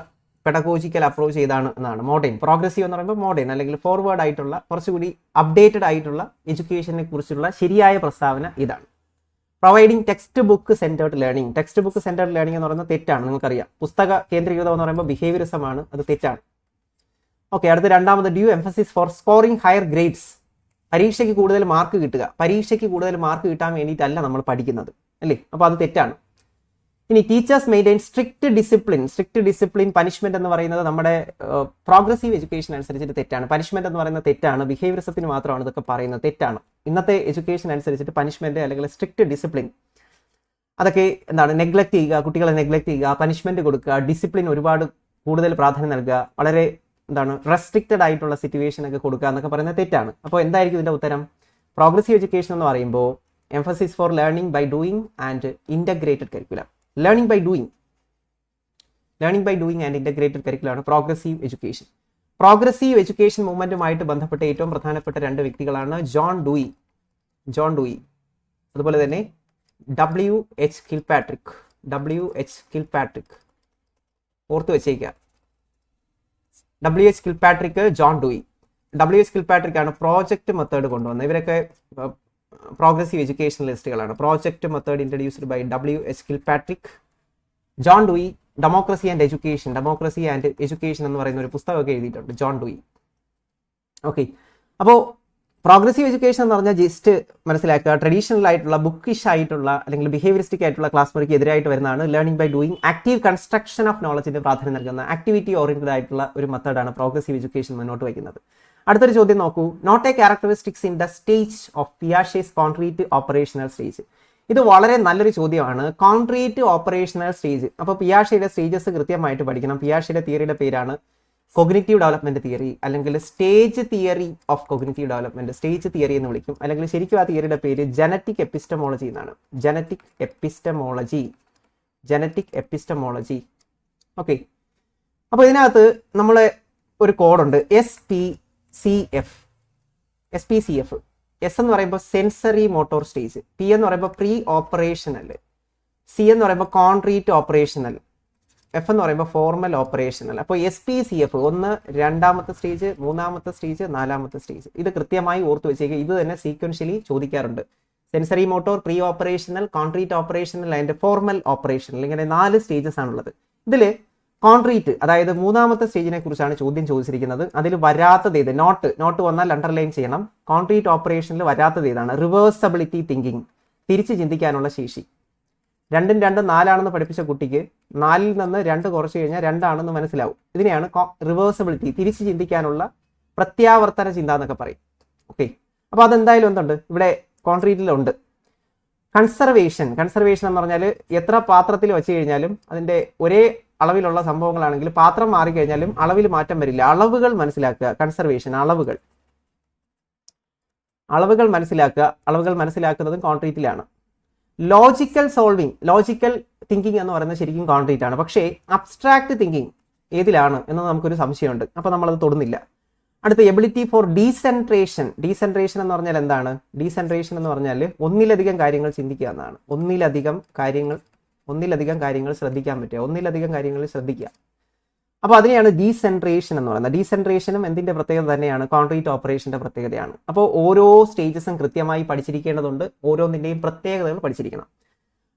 പെഡഗോജിക്കൽ അപ്രോച്ച് ചെയ്താണ് എന്നാണ്. മോഡേൺ, പ്രോഗ്രസീവ് എന്ന് പറയുമ്പോൾ മോഡേൺ അല്ലെങ്കിൽ ഫോർവേഡ് ആയിട്ടുള്ള, കുറച്ചുകൂടി അപ്ഡേറ്റഡ് ആയിട്ടുള്ള എഡ്യൂക്കേഷനെ കുറിച്ചുള്ള ശരിയായ പ്രസ്താവന ഇതാണ്. Providing text book centred learning. Text book centred learning എന്ന് പറയുന്നത് തെറ്റാണ്, നിങ്ങൾക്കറിയാം. പുസ്തക കേന്ദ്രീകൃതം എന്ന് പറയുമ്പോൾ ബിഹേവിയറിസം ആണ്, അത് തെറ്റാണ്. ഓക്കെ, അടുത്ത രണ്ടാമത് due emphasis for scoring higher grades. പരീക്ഷയ്ക്ക് കൂടുതൽ മാർക്ക് കിട്ടുക. പരീക്ഷയ്ക്ക് കൂടുതൽ മാർക്ക് കിട്ടാൻ വേണ്ടിയിട്ടല്ല നമ്മൾ പഠിക്കുന്നത് അല്ലേ? അപ്പോൾ അത് തെറ്റാണ്. ഇനി teachers maintain strict discipline. Punishment എന്ന് പറയുന്നത് നമ്മുടെ പ്രോഗ്രസീവ് എഡ്യൂക്കേഷൻ അനുസരിച്ചിട്ട് തെറ്റാണ്. പനിഷ്മെന്റ് എന്ന് പറയുന്നത് തെറ്റാണ്. ബിഹേവിയറിസത്തിന് മാത്രമാണ് ഇതൊക്കെ പറയുന്നത്, തെറ്റാണ്. ഇന്നത്തെ എഡ്യൂക്കേഷൻ അനുസരിച്ചിട്ട് പനിഷ്മെന്റ് അല്ലെങ്കിൽ സ്ട്രിക്റ്റ് ഡിസിപ്ലിൻ അതൊക്കെ എന്താണ്? നെഗ്ലക്ട് ചെയ്യുക, കുട്ടികളെ നെഗ്ലക്ട് ചെയ്യുക, പനിഷ്മെന്റ് കൊടുക്കുക, ഡിസിപ്ലിൻ ഒരുപാട് കൂടുതൽ പ്രാധാന്യം നൽകുക, വളരെ എന്താണ് റെസ്ട്രിക്റ്റഡ് ആയിട്ടുള്ള സിറ്റുവേഷൻ ഒക്കെ കൊടുക്കുക എന്നൊക്കെ പറയുന്നത് തെറ്റാണ്. അപ്പോൾ എന്തായിരിക്കും ഇതിന്റെ ഉത്തരം? പ്രോഗ്രസീവ് എഡ്യൂക്കേഷൻ എന്ന് പറയുമ്പോൾ emphasis for learning by doing and integrated curriculum. Learning by doing and integrated കരിക്കുലമാണ് പ്രോഗ്രസീവ് എഡ്യൂക്കേഷൻ. പ്രോഗ്രസീവ് എഡ്യൂക്കേഷൻ മൂവ്മെന്റുമായിട്ട് ബന്ധപ്പെട്ട ഏറ്റവും പ്രധാനപ്പെട്ട രണ്ട് വ്യക്തികളാണ് ജോൺ ഡൂയി, അതുപോലെ തന്നെ WH കിൽപാട്രിക്. ഓർത്തു വെച്ചേക്കുക. WH Kilpatrick, John Dewey. WH Kilpatrick ആണ് പ്രോജക്റ്റ് മെത്തേഡ് കൊണ്ടുവന്നത്. ഇവരൊക്കെ പ്രോഗ്രസീവ് എഡ്യൂക്കേഷണലിസ്റ്റുകളാണ്. Project method introduced by WH Kilpatrick. John Dewey democracy and education എന്ന് പറയുന്ന ഒരു പുസ്തകമൊക്കെ എഴുതിയിട്ടുണ്ട് ജോൺ ഡൂയി. ഓക്കെ, അപ്പോൾ പ്രോഗ്രസീവ് എഡ്യൂക്കേഷൻ എന്ന് പറഞ്ഞാൽ ജസ്റ്റ് മനസ്സിലാക്കുക, ട്രഡീഷണൽ ആയിട്ടുള്ള ബുക്കിഷ് ആയിട്ടുള്ള അല്ലെങ്കിൽ ബിഹേവിയറിസ്റ്റിക് ആയിട്ടുള്ള ക്ലാസ് മുറിക്ക് എതിരായിട്ട് വരുന്നതാണ് learning by doing. Active construction of നോളജിന് പ്രാധാന്യം നൽകുന്ന ആക്ടിവിറ്റി ഓറിയന്റഡ് ആയിട്ടുള്ള ഒരു മെത്തേഡാണ് പ്രോഗ്രസീവ് എഡ്യൂക്കേഷൻ മുന്നോട്ട് വയ്ക്കുന്നത്. അടുത്തൊരു ചോദ്യം നോക്കൂ. Not a characteristics in the stage of Piaget's concrete operational stage. ഇത് വളരെ നല്ലൊരു ചോദ്യമാണ്. Concrete operational stage. അപ്പോൾ പിയാഷെയുടെ സ്റ്റേജസ് കൃത്യമായിട്ട് പഠിക്കണം. പിയാഷെയുടെ തിയറിയുടെ പേരാണ് കോഗ്നിറ്റീവ് ഡെവലപ്മെന്റ് തിയറി, അല്ലെങ്കിൽ stage theory of cognitive development, stage theory എന്ന് വിളിക്കും. അല്ലെങ്കിൽ ശരിക്കും ആ തിയറിയുടെ പേര് ജനറ്റിക് എപ്പിസ്റ്റമോളജി എന്നാണ്. Genetic epistemology. ഓക്കെ, അപ്പോൾ ഇതിനകത്ത് നമ്മളെ ഒരു കോഡുണ്ട് SPCF. SPCF. എസ് എന്ന് പറയുമ്പോൾ സെൻസറി മോട്ടോർ സ്റ്റേജ്, പി എന്ന് പറയുമ്പോൾ പ്രീ ഓപ്പറേഷണൽ, സി എന്ന് പറയുമ്പോൾ കോൺക്രീറ്റ് ഓപ്പറേഷണൽ, എഫ് എന്ന് പറയുമ്പോൾ ഫോർമൽ ഓപ്പറേഷണൽ. അപ്പോൾ SPCF 1, 2ാമത്തെ സ്റ്റേജ്, 3ാമത്തെ സ്റ്റേജ്, 4ാമത്തെ സ്റ്റേജ്. ഇത് കൃത്യമായി ഓർത്തു വെച്ചേക്കുക. ഇത് തന്നെ സീക്വൻഷ്യലി ചോദിക്കാറുണ്ട്. Sensory motor, pre operational, concrete operational and formal operational, ഇങ്ങനെ 4 സ്റ്റേജസ് ആണുള്ളത്. ഇതിൽ കോൺക്രീറ്റ്, അതായത് 3ാമത്തെ സ്റ്റേജിനെ കുറിച്ചാണ് ചോദ്യം ചോദിച്ചിരിക്കുന്നത്. അതിൽ വരാത്തത് ഏത്? നോട്ട് വന്നാൽ അണ്ടർലൈൻ ചെയ്യണം. കോൺക്രീറ്റ് ഓപ്പറേഷനിൽ വരാത്തത് ഏതാണ്? റിവേഴ്സബിലിറ്റി തിങ്കിങ്, തിരിച്ച് ചിന്തിക്കാനുള്ള ശേഷി. 2 2 4 പഠിപ്പിച്ച കുട്ടിക്ക് 4ൽ നിന്ന് 2 കുറച്ച് കഴിഞ്ഞാൽ 2 മനസ്സിലാവും. ഇതിനെയാണ് റിവേഴ്സബിലിറ്റി, തിരിച്ച് ചിന്തിക്കാനുള്ള പ്രത്യാവർത്തന ചിന്ത എന്നൊക്കെ പറയും. ഓക്കെ, അപ്പോൾ അതെന്തായാലും എന്തുണ്ട് ഇവിടെ കോൺക്രീറ്റിലുണ്ട്. കൺസർവേഷൻ എന്ന് പറഞ്ഞാൽ എത്ര പാത്രത്തിൽ വെച്ച് കഴിഞ്ഞാലും അതിൻ്റെ ഒരേ അളവിലുള്ള സംഭവങ്ങളാണെങ്കിൽ പാത്രം മാറിക്കഴിഞ്ഞാലും അളവിൽ മാറ്റം വരില്ല. അളവുകൾ മനസ്സിലാക്കുക. കൺസർവേഷൻ, അളവുകൾ മനസ്സിലാക്കുന്നതും കോൺക്രീറ്റിലാണ്. ലോജിക്കൽ സോൾവിങ്, ലോജിക്കൽ തിങ്കിങ് എന്ന് പറയുന്നത് ശരിക്കും കോൺക്രീറ്റ് ആണ്. പക്ഷേ അബ്സ്ട്രാക്ട് തിങ്കിങ് ഏതിലാണ് എന്ന് നമുക്കൊരു സംശയമുണ്ട്. അപ്പോൾ നമ്മളത് തൊടുന്നില്ല. അടുത്ത എബിലിറ്റി ഫോർ ഡീസെൻട്രേഷൻ എന്ന് പറഞ്ഞാൽ എന്താണ്? ഡീസെൻട്രേഷൻ എന്ന് പറഞ്ഞാൽ ഒന്നിലധികം കാര്യങ്ങൾ ചിന്തിക്കുക എന്നാണ്. ഒന്നിലധികം കാര്യങ്ങൾ ശ്രദ്ധിക്കാൻ പറ്റുക, ഒന്നിലധികം കാര്യങ്ങളിൽ ശ്രദ്ധിക്കുക. അപ്പോൾ അതിനെയാണ് ഡീസെൻട്രേഷൻ എന്ന് പറയുന്നത്. ഡീസെൻട്രേഷനും എന്തിന്റെ പ്രത്യേകത തന്നെയാണ്? കോൺക്രീറ്റ് ഓപ്പറേഷന്റെ പ്രത്യേകതയാണ്. അപ്പോൾ ഓരോ സ്റ്റേജസും കൃത്യമായി പഠിച്ചിരിക്കേണ്ടതുണ്ട്. ഓരോന്നിന്റെയും പ്രത്യേകതകൾ പഠിച്ചിരിക്കണം.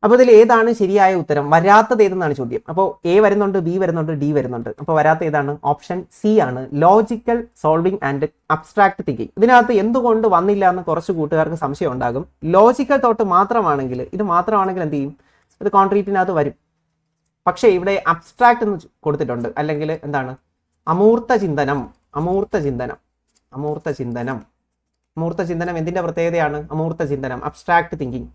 അപ്പോൾ ഇതിൽ ഏതാണ് ശരിയായ ഉത്തരം? വരാത്തത് ഏതെന്നാണ് ചോദ്യം. അപ്പോൾ എ വരുന്നുണ്ട്, ബി വരുന്നുണ്ട്, ഡി വരുന്നുണ്ട്. അപ്പോൾ വരാത്ത ഏതാണ്? ഓപ്ഷൻ സി ആണ്, logical solving and abstract thinking. ഇതിനകത്ത് എന്തുകൊണ്ട് വന്നില്ല എന്ന് കുറച്ച് കൂട്ടുകാർക്ക് സംശയം ഉണ്ടാകും. ലോജിക്കൽ തോട്ട് മാത്രമാണെങ്കിൽ, ഇത് മാത്രമാണെങ്കിൽ എന്ത് ചെയ്യും? ഇത് കോൺക്രീറ്റിനകത്ത് വരും. പക്ഷേ ഇവിടെ അബ്സ്ട്രാക്ട് എന്ന് കൊടുത്തിട്ടുണ്ട്. അല്ലെങ്കിൽ എന്താണ്? അമൂർത്ത ചിന്തനം എന്തിന്റെ പ്രത്യേകതയാണ്? അമൂർത്ത ചിന്തനം, അബ്സ്ട്രാക്ട് തിങ്കിങ്.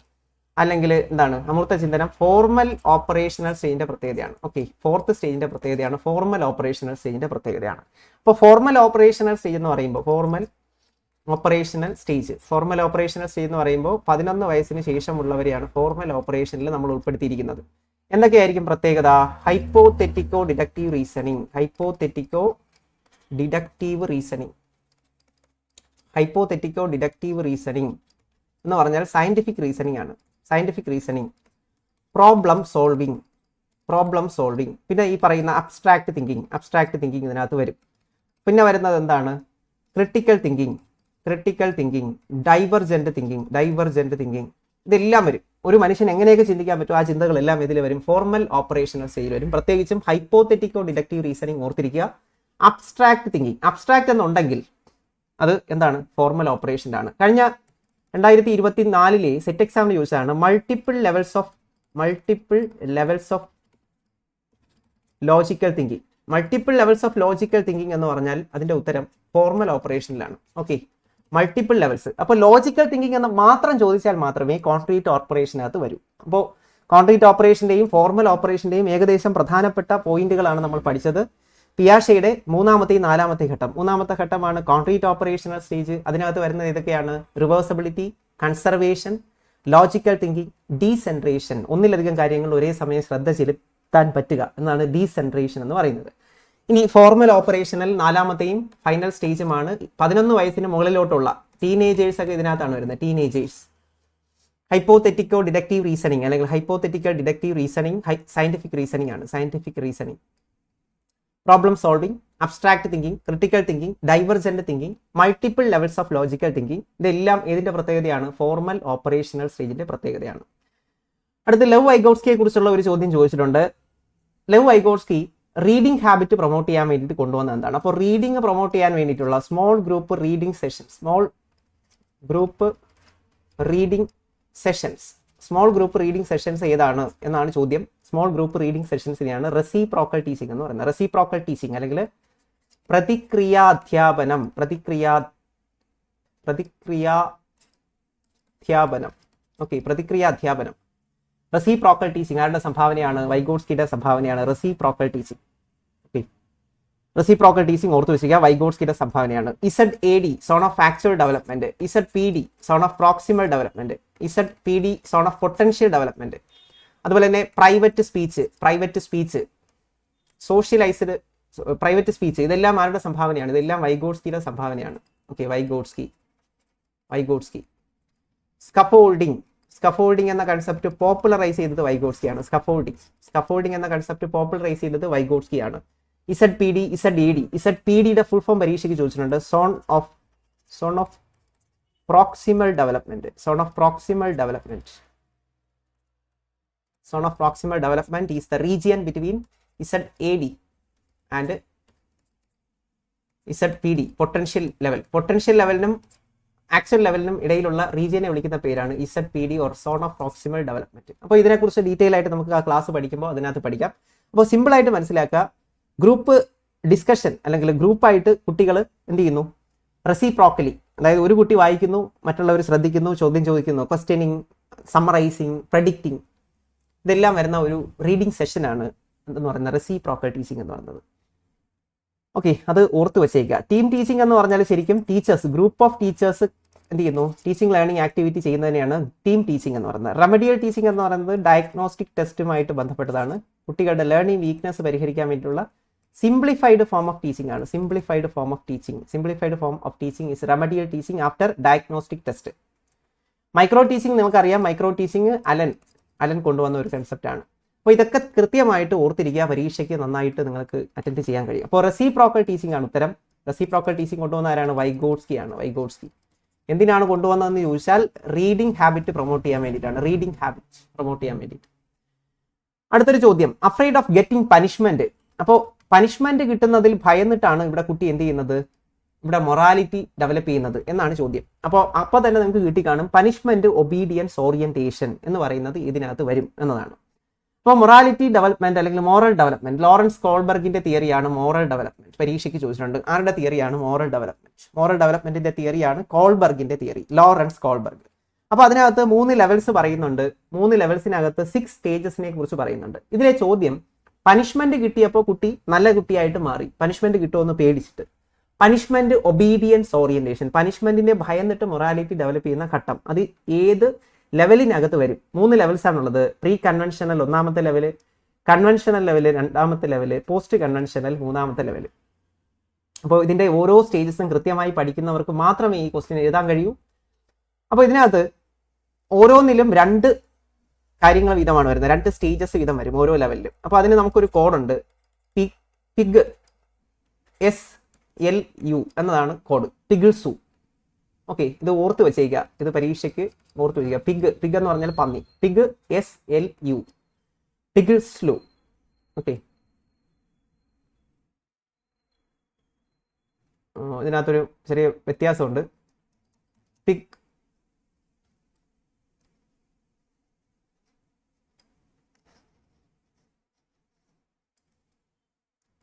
അല്ലെങ്കിൽ എന്താണ്? അമൂർത്ത ചിന്തനം ഫോർമൽ ഓപ്പറേഷണൽ സ്റ്റേജിന്റെ പ്രത്യേകതയാണ്. ഓക്കെ, 4th സ്റ്റേജിന്റെ പ്രത്യേകതയാണ്, ഫോർമൽ ഓപ്പറേഷണൽ സ്റ്റേജിന്റെ പ്രത്യേകതയാണ്. അപ്പോൾ ഫോർമൽ ഓപ്പറേഷണൽ സ്റ്റേജ് എന്ന് പറയുമ്പോൾ ഫോർമൽ ഓപ്പറേഷണൽ സ്റ്റേജ് എന്ന് പറയുമ്പോൾ 11 വയസ്സിന് ശേഷമുള്ളവരെയാണ് ഫോർമൽ ഓപ്പറേഷനിൽ നമ്മൾ ഉൾപ്പെടുത്തിയിരിക്കുന്നത്. എന്തൊക്കെയായിരിക്കും പ്രത്യേകത? ഹൈപ്പോതെറ്റിക്കോ ഡിഡക്റ്റീവ് റീസണിങ് എന്ന് പറഞ്ഞാൽ സയന്റിഫിക് റീസണിങ് ആണ്. പ്രോബ്ലം സോൾവിങ്, പിന്നെ ഈ പറയുന്ന അബ്സ്ട്രാക്ട് തിങ്കിങ് ഇതിനകത്ത് വരും. പിന്നെ വരുന്നത് എന്താണ്? ക്രിട്ടിക്കൽ തിങ്കിങ്, ഡൈവർജന്റ് തിങ്കിങ്, ഇതെല്ലാം വരും. ഒരു മനുഷ്യൻ എങ്ങനെയൊക്കെ ചിന്തിക്കാൻ പറ്റും, ആ ചിന്തകളെല്ലാം ഇതിൽ വരും. ഫോർമൽ ഓപ്പറേഷണൽ സ്റ്റേജിൽ വരും. പ്രത്യേകിച്ചും ഹൈപ്പോതെറ്റിക്കോ ഡിഡക്റ്റീവ് റീസണിങ് ഓർത്തിരിക്കുക. അബ്സ്ട്രാക്ട് എന്നുണ്ടെങ്കിൽ അത് എന്താണ്? ഫോർമൽ ഓപ്പറേഷനാണ്. കഴിഞ്ഞ 2024 സെറ്റ് എക്സാമിന് ചോദിച്ചതാണ് multiple levels of logical thinking എന്ന് പറഞ്ഞാൽ അതിന്റെ ഉത്തരം ഫോർമൽ ഓപ്പറേഷനിലാണ്. Okay, multiple levels. അപ്പോൾ ലോജിക്കൽ തിങ്കിങ് എന്ന് മാത്രം ചോദിച്ചാൽ മാത്രമേ കോൺക്രീറ്റ് ഓപ്പറേഷനകത്ത് വരൂ. അപ്പോൾ കോൺക്രീറ്റ് ഓപ്പറേഷന്റെയും ഫോർമൽ ഓപ്പറേഷന്റെയും ഏകദേശം പ്രധാനപ്പെട്ട പോയിന്റുകളാണ് നമ്മൾ പഠിച്ചത്. പിയാഷെയുടെ 3ാമത്തെയും 4ാമത്തെ ഘട്ടം. 3ാമത്തെ ഘട്ടമാണ് കോൺക്രീറ്റ് ഓപ്പറേഷണൽ സ്റ്റേജ്. അതിനകത്ത് വരുന്നത് ഏതൊക്കെയാണ്? Reversibility, conservation, logical thinking, ഡീസെൻട്രേഷൻ. ഒന്നിലധികം കാര്യങ്ങൾ ഒരേ സമയം ശ്രദ്ധ ചെലുത്താൻ പറ്റുക എന്നാണ് ഡീസെൻട്രേഷൻ എന്ന് പറയുന്നത്. ഇനി ഫോർമൽ ഓപ്പറേഷണൽ 4ാമത്തെയും ഫൈനൽ സ്റ്റേജുമാണ്. 11 വയസ്സിന് മുകളിലോട്ടുള്ള ടീനേജേഴ്സ് ഒക്കെ ഇതിനകത്താണ് വരുന്നത്. ടീനേജേഴ്സ്. ഹൈപ്പോതെറ്റിക്കോ ഡിഡക്റ്റീവ് റീസണിങ് അല്ലെങ്കിൽ hypothetical deductive reasoning scientific reasoning. Problem solving, abstract thinking, critical thinking, divergent thinking, multiple levels of logical thinking, ഇതെല്ലാം ഏതിന്റെ പ്രത്യേകതയാണ്? ഫോർമൽ ഓപ്പറേഷണൽ സ്റ്റേജിന്റെ പ്രത്യേകതയാണ്. അടുത്ത് ലെവ് വൈഗോട്സ്കിയെ കുറിച്ചുള്ള ഒരു ചോദ്യം ചോദിച്ചിട്ടുണ്ട്. ലെവ് വൈഗോട്സ്കി റീഡിംഗ് ഹാബിറ്റ് പ്രൊമോട്ട് ചെയ്യാൻ വേണ്ടിയിട്ട് കൊണ്ടുവന്ന എന്താണ്? അപ്പോൾ റീഡിംഗ് പ്രൊമോട്ട് ചെയ്യാൻ വേണ്ടിയിട്ടുള്ള സ്മോൾ ഗ്രൂപ്പ് റീഡിംഗ് സെഷൻസ് ഏതാണ് എന്നാണ് ചോദ്യം. സ്മോൾ ഗ്രൂപ്പ് റീഡിംഗ് സെഷൻസിനെയാണ് റെസിപ്രോക്കൽ ടീച്ചിങ് എന്ന് പറയുന്നത്. റെസിപ്രോക്കൽ ടീച്ചിങ് അല്ലെങ്കിൽ പ്രതിക്രിയാധ്യാപനം. ഓക്കെ, പ്രതിക്രിയാധ്യാപനം. റെസിപ്രോക്കൽ ടീച്ചിങ് ആരുടെ സംഭാവനയാണ്? വൈഗോട്സ്കിയുടെ സംഭാവനയാണ് reciprocal teaching. Okay, reciprocal teaching ഓർത്തു വെച്ചിരിക്കുക, വൈഗോട്സ്കിയുടെ സംഭാവനയാണ്. ZAD zone of actual development, ZPD zone of proximal development, ZPD zone of potential development. അതുപോലെ തന്നെ private speech, socialised private speech, ഇതെല്ലാം ആരുടെ സംഭാവനയാണ്? ഇതെല്ലാം വൈഗോട്സ്കിയുടെ സംഭാവനയാണ്. Okay, Vygotsky. വൈഗോട്സ്കി. സ്കഫോൾഡിംഗ് എന്ന കൺസെപ്റ്റ് പോപ്പുലറൈസ് ചെയ്തത് വൈഗോട്സ്കിയാണ്. സ്കഫോൾഡിംഗ് എന്ന കൺസെപ്റ്റ് പോപ്പുലറൈസ് ചെയ്തത് വൈഗോട്സ്കിയാണ്. ZPD, ZAD. ZPDയുടെ ഫുൾ ഫോം പരീക്ഷയ്ക്ക് ചോദിച്ചിട്ടുണ്ട്. Zone of proximal development. Zone of proximal development is the region between ZAD and ZPD. Potential ലെവലിനും ആക്ച്വൽ ലെവലിനും ഇടയിലുള്ള റീജിയനെ വിളിക്കുന്ന പേരാണ് ZPD or zone of proximal development. അപ്പോൾ ഇതിനെക്കുറിച്ച് ഡീറ്റെയിൽ ആയിട്ട് നമുക്ക് ആ ക്ലാസ് പഠിക്കുമ്പോൾ അതിനകത്ത് പഠിക്കാം. അപ്പോൾ സിമ്പിൾ ആയിട്ട് മനസ്സിലാക്കുക, ഗ്രൂപ്പ് ഡിസ്കഷൻ അല്ലെങ്കിൽ ഗ്രൂപ്പായിട്ട് കുട്ടികൾ എന്ത് ചെയ്യുന്നു, റെസിപ്രോക്കലി, അതായത് ഒരു കുട്ടി വായിക്കുന്നു, മറ്റുള്ളവർ ശ്രദ്ധിക്കുന്നു, ചോദ്യം ചോദിക്കുന്നു, ക്വസ്റ്റ്യനിങ്, സമ്മറൈസിങ്, പ്രെഡിക്റ്റിംഗ്, ഇതെല്ലാം വരുന്ന ഒരു റീഡിംഗ് സെഷനാണ് എന്ന് പറയുന്നത് റെസിപ്രോക്കൽ ടീച്ചിങ് എന്ന് പറയുന്നത്. ഓക്കെ, അത് ഓർത്ത് വെച്ചേക്കുക. ടീം ടീച്ചിങ് എന്ന് പറഞ്ഞാൽ ശരിക്കും ടീച്ചേഴ്സ്, ഗ്രൂപ്പ് ഓഫ് ടീച്ചേഴ്സ് എന്ത് ചെയ്യുന്നു, ടീച്ചിങ് ലേണിംഗ് ആക്ടിവിറ്റി ചെയ്യുന്നതിനെയാണ് ടീം ടീച്ചിങ് എന്ന് പറയുന്നത്. റെമഡിയൽ ടീച്ചിങ് എന്ന് പറയുന്നത് ഡയഗ്നോസ്റ്റിക് ടെസ്റ്റുമായിട്ട് ബന്ധപ്പെട്ടതാണ്. കുട്ടികളുടെ ലേണിംഗ് വീക്ക്നെസ് പരിഹരിക്കാൻ വേണ്ടിയിട്ടുള്ള സിംപ്ലിഫൈഡ് ഫോം ഓഫ് ടീച്ചിങ് ആണ്. Simplified form of teaching is remedial teaching after diagnostic test. Micro teaching നമുക്കറിയാം. മൈക്രോ ടീച്ചിങ് അലൻ കൊണ്ടുവന്ന ഒരു കൺസെപ്റ്റ് ആണ്. അപ്പോൾ ഇതൊക്കെ കൃത്യമായിട്ട് ഓർത്തിരിക്കുക, പരീക്ഷയ്ക്ക് നന്നായിട്ട് നിങ്ങൾക്ക് അറ്റൻഡ് ചെയ്യാൻ കഴിയും. അപ്പോൾ റെസിപ്രോക്കൽ ടീച്ചിങ് ആണ് ഉത്തരം. റെസിപ്രോക്കൽ ടീച്ചിങ് കൊണ്ടുവന്ന ആരാണ്? വൈഗോട്സ്കി. എന്തിനാണ് കൊണ്ടുവന്നതെന്ന് ചോദിച്ചാൽ റീഡിംഗ് ഹാബിറ്റ് പ്രൊമോട്ട് ചെയ്യാൻ വേണ്ടിയിട്ട്. അടുത്തൊരു ചോദ്യം, അഫ്രൈഡ് ഓഫ് ഗെറ്റിംഗ് പനിഷ്മെന്റ്. അപ്പോൾ പനിഷ്മെന്റ് കിട്ടുന്നതിൽ ഭയന്നിട്ടാണ് ഇവിടെ കുട്ടി എന്ത് ചെയ്യുന്നത്, ഇവിടെ മൊറാലിറ്റി ഡെവലപ്പ് ചെയ്യുന്നത് എന്നാണ് ചോദ്യം. അപ്പോൾ തന്നെ നമുക്ക് കിട്ടിക്കാണും പനിഷ്മെന്റ് ഒബീഡിയൻസ് ഓറിയന്റേഷൻ എന്ന് പറയുന്നത് ഇതിനകത്ത് വരും എന്നതാണ്. അപ്പോൾ മൊറാലിറ്റി ഡെവലപ്മെന്റ് അല്ലെങ്കിൽ മോറൽ ഡെവലപ്മെന്റ്, ലോറൻസ് കോൾബർഗിന്റെ തിയറിയാണ് മോറൽ ഡെവലപ്മെന്റ്. പരീക്ഷയ്ക്ക് ചോദിച്ചിട്ടുണ്ട്. ആരുടെ തിയറിയാണ്? മോറൽ ഡെവലപ്മെന്റിന്റെ തിയറിയാണ് കോൾബർഗിന്റെ തിയറി, ലോറൻസ് കോൾബർഗ്. അപ്പോൾ അതിനകത്ത് 3 ലെവൽസ് പറയുന്നുണ്ട്. 3 ലെവൽസിനകത്ത് 6 സ്റ്റേജസിനെ കുറിച്ച് പറയുന്നുണ്ട്. ഇതിലെ ചോദ്യം, പനിഷ്മെന്റ് കിട്ടിയപ്പോൾ കുട്ടി നല്ല കുട്ടിയായിട്ട് മാറി, പനിഷ്മെന്റ് കിട്ടുമെന്ന് പേടിച്ചിട്ട്. പനിഷ്മെന്റ് ഒബീഡിയൻസ് ഓറിയന്റേഷൻ, പനിഷ്മെന്റിനെ ഭയന്നിട്ട് മൊറാലിറ്റി ഡെവലപ്പ് ചെയ്യുന്ന ഘട്ടം, അത് ഏത് ലെവലിനകത്ത് വരും? 3 ലെവൽസ് ആണുള്ളത്. പ്രീ കൺവെൻഷണൽ 1ാമത്തെ ലെവല്, കൺവെൻഷണൽ ലെവല് 2ാമത്തെ ലെവല്, പോസ്റ്റ് കൺവെൻഷണൽ 3ാമത്തെ ലെവല്. അപ്പോൾ ഇതിന്റെ ഓരോ സ്റ്റേജസും കൃത്യമായി പഠിക്കുന്നവർക്ക് മാത്രമേ ഈ ക്വസ്റ്റ്യൻ എഴുതാൻ കഴിയൂ. അപ്പോൾ ഇതിനകത്ത് ഓരോന്നിലും 2 കാര്യങ്ങൾ വീതമാണ് വരുന്നത്, 2 സ്റ്റേജസ് വീതം വരും ഓരോ ലെവലിലും. അപ്പോൾ അതിന് നമുക്കൊരു കോഡുണ്ട്, പിഗ് SLU എന്നതാണ് കോഡ്, പിഗിൾസു. ഓക്കെ, ഇത് ഓർത്ത് വെച്ചേക്കുക, ഇത് പരീക്ഷയ്ക്ക് ഓർത്ത് വെച്ചേക്കുക. പിഗ് എന്ന് പറഞ്ഞാൽ പന്നി, പിഗ് SLU, പിഗിൾസ്ലു. ഓക്കെ, ഇതിനകത്തൊരു ചെറിയ വ്യത്യാസമുണ്ട്. പിഗ്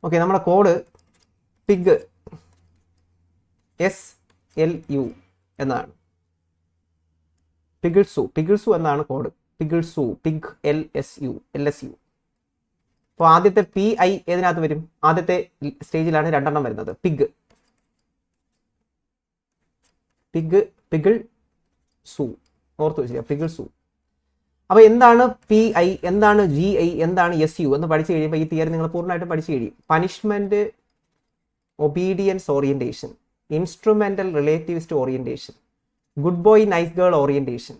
ഓക്കെ, നമ്മുടെ കോഡ് പിഗ് SLU എന്നാണ്. പിഗിൾസു എന്നാണ് കോഡ്. പിഗിൾസു, pig LSU. അപ്പോൾ ആദ്യത്തെ PI ഏതിനകത്ത് വരും? ആദ്യത്തെ സ്റ്റേജിലാണ് 2 വരുന്നത്. പിഗിൾസു ഓർത്ത് വെച്ചിരിക്കുക, പിഗിൾസു. അപ്പോൾ എന്താണ് PI, എന്താണ് GI, എന്താണ് SU എന്ന് പഠിച്ചു കഴിയുമ്പോൾ ഈ തിയറി നിങ്ങൾ പൂർണ്ണമായിട്ടും പഠിച്ചു കഴിയും. Punishment obedience orientation, instrumental relativist orientation, good boy nice girl orientation,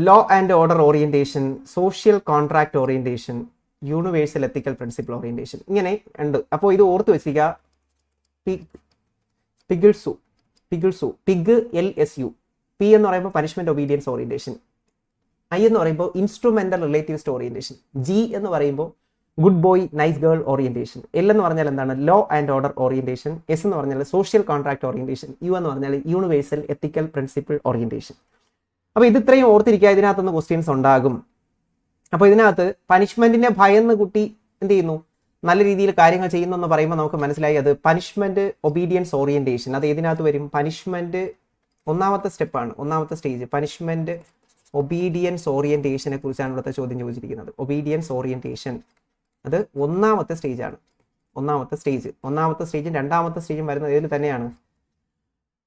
law and order orientation, social contract orientation, universal ethical principle orientation, ഇങ്ങനെ ഉണ്ട്. അപ്പോൾ ഇത് ഓർത്ത് വെച്ചിരിക്കുക. പിഗിൾസു, പിഗ് LSU. P എന്ന് പറയുമ്പോൾ പനിഷ്മെന്റ് ഒബീഡിയൻസ് ഓറിയന്റേഷൻ, I എന്ന് പറയുമ്പോൾ ഇൻസ്ട്രുമെന്റൽ റിലേറ്റിവിസ്റ്റ് ഓറിയന്റേഷൻ, G എന്ന് പറയുമ്പോൾ good boy nice girl orientation, L എന്ന് പറഞ്ഞാൽ എന്താണ്? Law and order orientation, S എന്ന് പറഞ്ഞാൽ സോഷ്യൽ കോൺട്രാക്ട് ഓറിയന്റേഷൻ, U എന്ന് പറഞ്ഞാൽ യൂണിവേഴ്സൽ എത്തിക്കൽ പ്രിൻസിപ്പിൾ ഓറിയന്റേഷൻ. അപ്പോൾ ഇത് ഇത്രയും ഓർത്തിരിക്കുക, ഇതിനകത്തുനിന്ന് ക്വസ്റ്റ്യൻസ് ഉണ്ടാകും. അപ്പോൾ ഇതിനകത്ത് പനിഷ്മെന്റിനെ ഭയന്ന് കുട്ടി എന്ത് ചെയ്യുന്നു, നല്ല രീതിയിൽ കാര്യങ്ങൾ ചെയ്യുന്നു എന്ന് പറയുമ്പോൾ നമുക്ക് മനസ്സിലായി അത് പനിഷ്മെന്റ് ഒബീഡിയൻസ് ഓറിയന്റേഷൻ. അത് ഏതിനകത്ത് വരും? പനിഷ്മെന്റ് 1ാമത്തെ സ്റ്റെപ്പാണ്, 1ാമത്തെ സ്റ്റേജ്. പനിഷ്മെന്റ് ഒബീഡിയൻസ് ഓറിയന്റേഷനെ കുറിച്ചാണ് ഇവിടുത്തെ ചോദ്യം ചോദിച്ചിരിക്കുന്നത്. ഒബീഡിയൻസ് ഓറിയന്റേഷൻ അത് 1ാമത്തെ സ്റ്റേജാണ്. 1ാമത്തെ സ്റ്റേജും 2ാമത്തെ സ്റ്റേജും വരുന്നത് ഇതിൽ തന്നെയാണ്,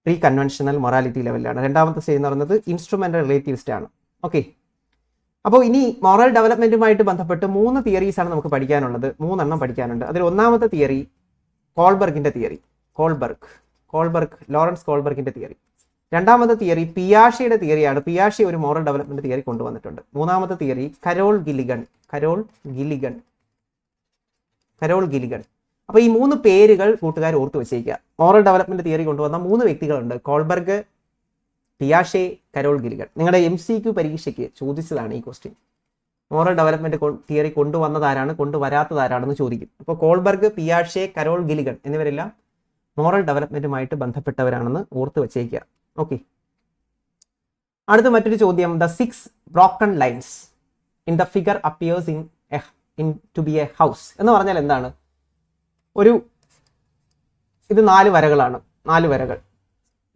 പ്രീ കൺവെൻഷണൽ മൊറാലിറ്റി ലെവലിലാണ്. 2ാമത്തെ സ്റ്റേജ് എന്ന് പറയുന്നത് ഇൻസ്ട്രുമെന്റൽ റിലേറ്റിവിസ്റ്റ് ആണ്. ഓക്കെ, അപ്പോൾ ഇനി മോറൽ ഡെവലപ്മെന്റുമായിട്ട് ബന്ധപ്പെട്ട് 3 തിയറീസ് ആണ് നമുക്ക് പഠിക്കാനുള്ളത്. 3 എണ്ണം പഠിക്കാനുണ്ട്. അതിൽ 1ാമത്തെ തിയറി കോൾബർഗിന്റെ തിയറി, ലോറൻസ് കോൾബർഗിന്റെ തിയറി. രണ്ടാമത്തെ തിയറി പിയാഷെയുടെ തിയറിയാണ്. പിയാഷെ ഒരു മോറൽ ഡെവലപ്മെന്റ് തിയറി കൊണ്ടുവന്നിട്ടുണ്ട്. മൂന്നാമത്തെ തിയറി കരോൾ ഗിലിഗൺ. അപ്പൊ ഈ 3 പേരുകൾ കൂട്ടുകാർ ഓർത്ത് വെച്ചേക്കുക. മോറൽ ഡെവലപ്മെന്റ് തിയറി കൊണ്ടുവന്ന 3 വ്യക്തികളുണ്ട്: കോൾബർഗ്, പിയാഷെ, കരോൾ ഗിലിഗൺ. നിങ്ങളുടെ MCQ പരീക്ഷയ്ക്ക് ചോദിച്ചതാണ് ഈ ക്വസ്റ്റ്യൻ. മോറൽ ഡെവലപ്മെന്റ് തിയറി കൊണ്ടുവന്നതാരാണ്, കൊണ്ടുവരാത്തതാരാണെന്ന് ചോദിക്കും. അപ്പോൾ കോൾബർഗ്, പിയാഷെ, കരോൾ ഗിലിഗൺ എന്നിവരെല്ലാം മോറൽ ഡെവലപ്മെന്റുമായിട്ട് ബന്ധപ്പെട്ടവരാണെന്ന് ഓർത്ത് വെച്ചേക്കുക. ഓക്കെ. അടുത്ത മറ്റൊരു ചോദ്യം, the 6 broken lines in the figure appears in to be a house എന്ന് പറഞ്ഞാൽ എന്താണ്? ഇത് 4 വരകളാണ്, 4 വരകൾ.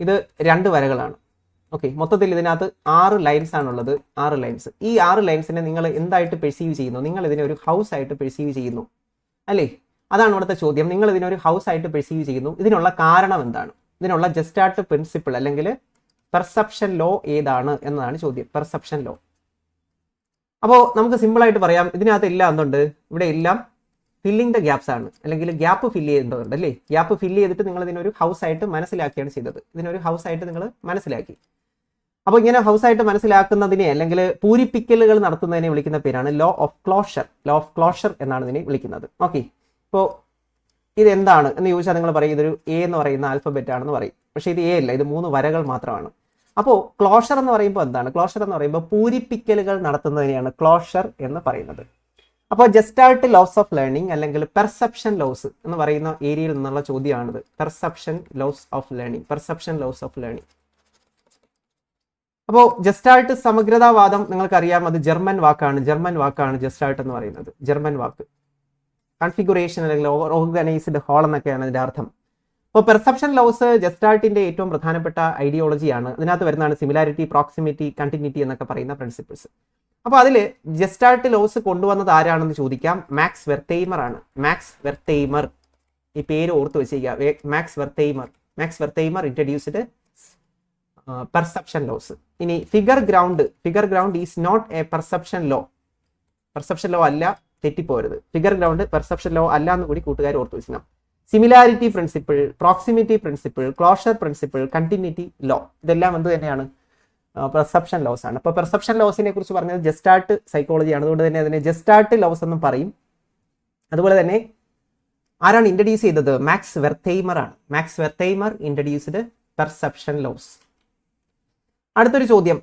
ഇത് 2 വരകളാണ്. ഓക്കെ. മൊത്തത്തിൽ ഇതിനകത്ത് 6 ലൈൻസ് ആണുള്ളത്. 6 ലൈൻസ്. ഈ 6 ലൈൻസിനെ നിങ്ങൾ എന്തായിട്ട് പെർസീവ് ചെയ്യുന്നു? നിങ്ങൾ ഇതിനെ ഒരു ഹൗസ് ആയിട്ട് പെർസീവ് ചെയ്യുന്നു അല്ലേ? അതാണ് ഇവിടുത്തെ ചോദ്യം. നിങ്ങൾ ഇതിനൊരു ഹൗസ് ആയിട്ട് പെർസീവ് ചെയ്യുന്നു. ഇതിനുള്ള കാരണം എന്താണ്? ഇതിനുള്ള ജസ്റ്റാർട്ട് പ്രിൻസിപ്പിൾ അല്ലെങ്കിൽ പെർസെപ്ഷൻ ലോ ഏതാണ് എന്നതാണ് ചോദ്യം. Perception law. അപ്പോൾ നമുക്ക് സിമ്പിൾ ആയിട്ട് പറയാം, ഇതിനകത്ത് എല്ലാം എന്തുണ്ട്? ഇവിടെ എല്ലാം ഫില്ലിംഗ് ദ ഗ്യാപ്സ് ആണ്, അല്ലെങ്കിൽ ഗ്യാപ്പ് ഫില്ല് ചെയ്യേണ്ടതുണ്ട് അല്ലേ? ഗ്യാപ്പ് ഫില്ല് ചെയ്തിട്ട് നിങ്ങൾ ഇതിനൊരു ഹൗസ് ആയിട്ട് മനസ്സിലാക്കിയാണ് ചെയ്തത്. ഇതിനൊരു ഹൗസ് ആയിട്ട് നിങ്ങൾ മനസ്സിലാക്കി. അപ്പോൾ ഇങ്ങനെ ഹൗസ് ആയിട്ട് മനസ്സിലാക്കുന്നതിനെ അല്ലെങ്കിൽ പൂരിപ്പിക്കലുകൾ നടത്തുന്നതിനെ വിളിക്കുന്ന പേരാണ് law of closure. Law of closure എന്നാണ് ഇതിനെ വിളിക്കുന്നത്. ഓക്കെ. ഇപ്പോൾ ഇതെന്താണ് എന്ന് ചോദിച്ചാൽ നിങ്ങൾ പറയും ഇതൊരു എ എന്ന് പറയുന്ന ആൽഫബറ്റ് ആണെന്ന് പറയും. പക്ഷേ ഇത് എ അല്ല, ഇത് 3 വരകൾ മാത്രമാണ്. അപ്പോൾ ക്ലോഷർ എന്ന് പറയുമ്പോൾ എന്താണ്? ക്ലോഷർ എന്ന് പറയുമ്പോൾ പൂരിപ്പിക്കലുകൾ നടത്തുന്നതിനെയാണ് ക്ലോഷർ എന്ന് പറയുന്നത്. അപ്പോൾ ജസ്റ്റാൾട്ട് ലോസ് ഓഫ് ലേണിംഗ് അല്ലെങ്കിൽ പെർസെപ്ഷൻ ലോസ് എന്ന് പറയുന്ന ഏരിയയിൽ നിന്നുള്ള ചോദ്യമാണിത്. Perception laws of learning. അപ്പോൾ ജസ്റ്റാൾട്ട് സമഗ്രതാവാദം നിങ്ങൾക്കറിയാം, അത് ജർമ്മൻ വാക്കാണ് ജസ്റ്റാൾട്ട് എന്ന് പറയുന്നത്. ജർമ്മൻ വാക്ക്. കൺഫിഗുറേഷൻ അല്ലെങ്കിൽ ഓർഗനൈസ്ഡ് ഹോൾ എന്നൊക്കെയാണ് അതിന്റെ അർത്ഥം. അപ്പോൾ പെർസെപ്ഷൻ ലോസ് ജസ്റ്റാൾട്ടിന്റെ ഏറ്റവും പ്രധാനപ്പെട്ട ഐഡിയോളജിയാണ്. അതിനകത്ത് വരുന്നതാണ് സിമിലാരിറ്റി, പ്രോക്സിമിറ്റി, കണ്ടിന്യൂറ്റി എന്നൊക്കെ പറയുന്ന പ്രിൻസിപ്പിൾസ്. അപ്പോൾ അതിൽ ജസ്റ്റാൾട്ട് ലോസ് കൊണ്ടുവന്നത് ആരാണെന്ന് ചോദിക്കാം. മാക്സ് വെർത്തൈമർ ആണ്. ഈ പേര് ഓർത്ത് വെച്ചിരിക്കുക. Max Wertheimer introduced perception laws. ഇനി figure ground is not a perception law അല്ല, തെറ്റിപ്പോരുത്. ഫിഗർ ഗ്രൗണ്ട് പെർസെപ്ഷൻ ലോ അല്ല എന്ന് കൂടി കൂട്ടുകാർ ഓർത്ത് വെക്കണം. Similarity principle, proximity principle, closure principle, continuity law, ഇതെല്ലാം എന്ത് തന്നെയാണ്? പെർസെപ്ഷൻ ലോസ് ആണ്. അപ്പോൾ പെർസെപ്ഷൻ ലോസിനെ കുറിച്ച് പറഞ്ഞത് ജസ്റ്റാൾട്ട് സൈക്കോളജിയാണ്. അതുകൊണ്ട് തന്നെ അതിനെ ജസ്റ്റാൾട്ട് ലോസ് എന്നും പറയും. അതുപോലെ തന്നെ ആരാണ് ഇൻട്രൊഡ്യൂസ് ചെയ്തത്? മാക്സ് വെർത്തൈമർ ആണ്. Max Wertheimer introduced perception laws. അടുത്തൊരു ചോദ്യം,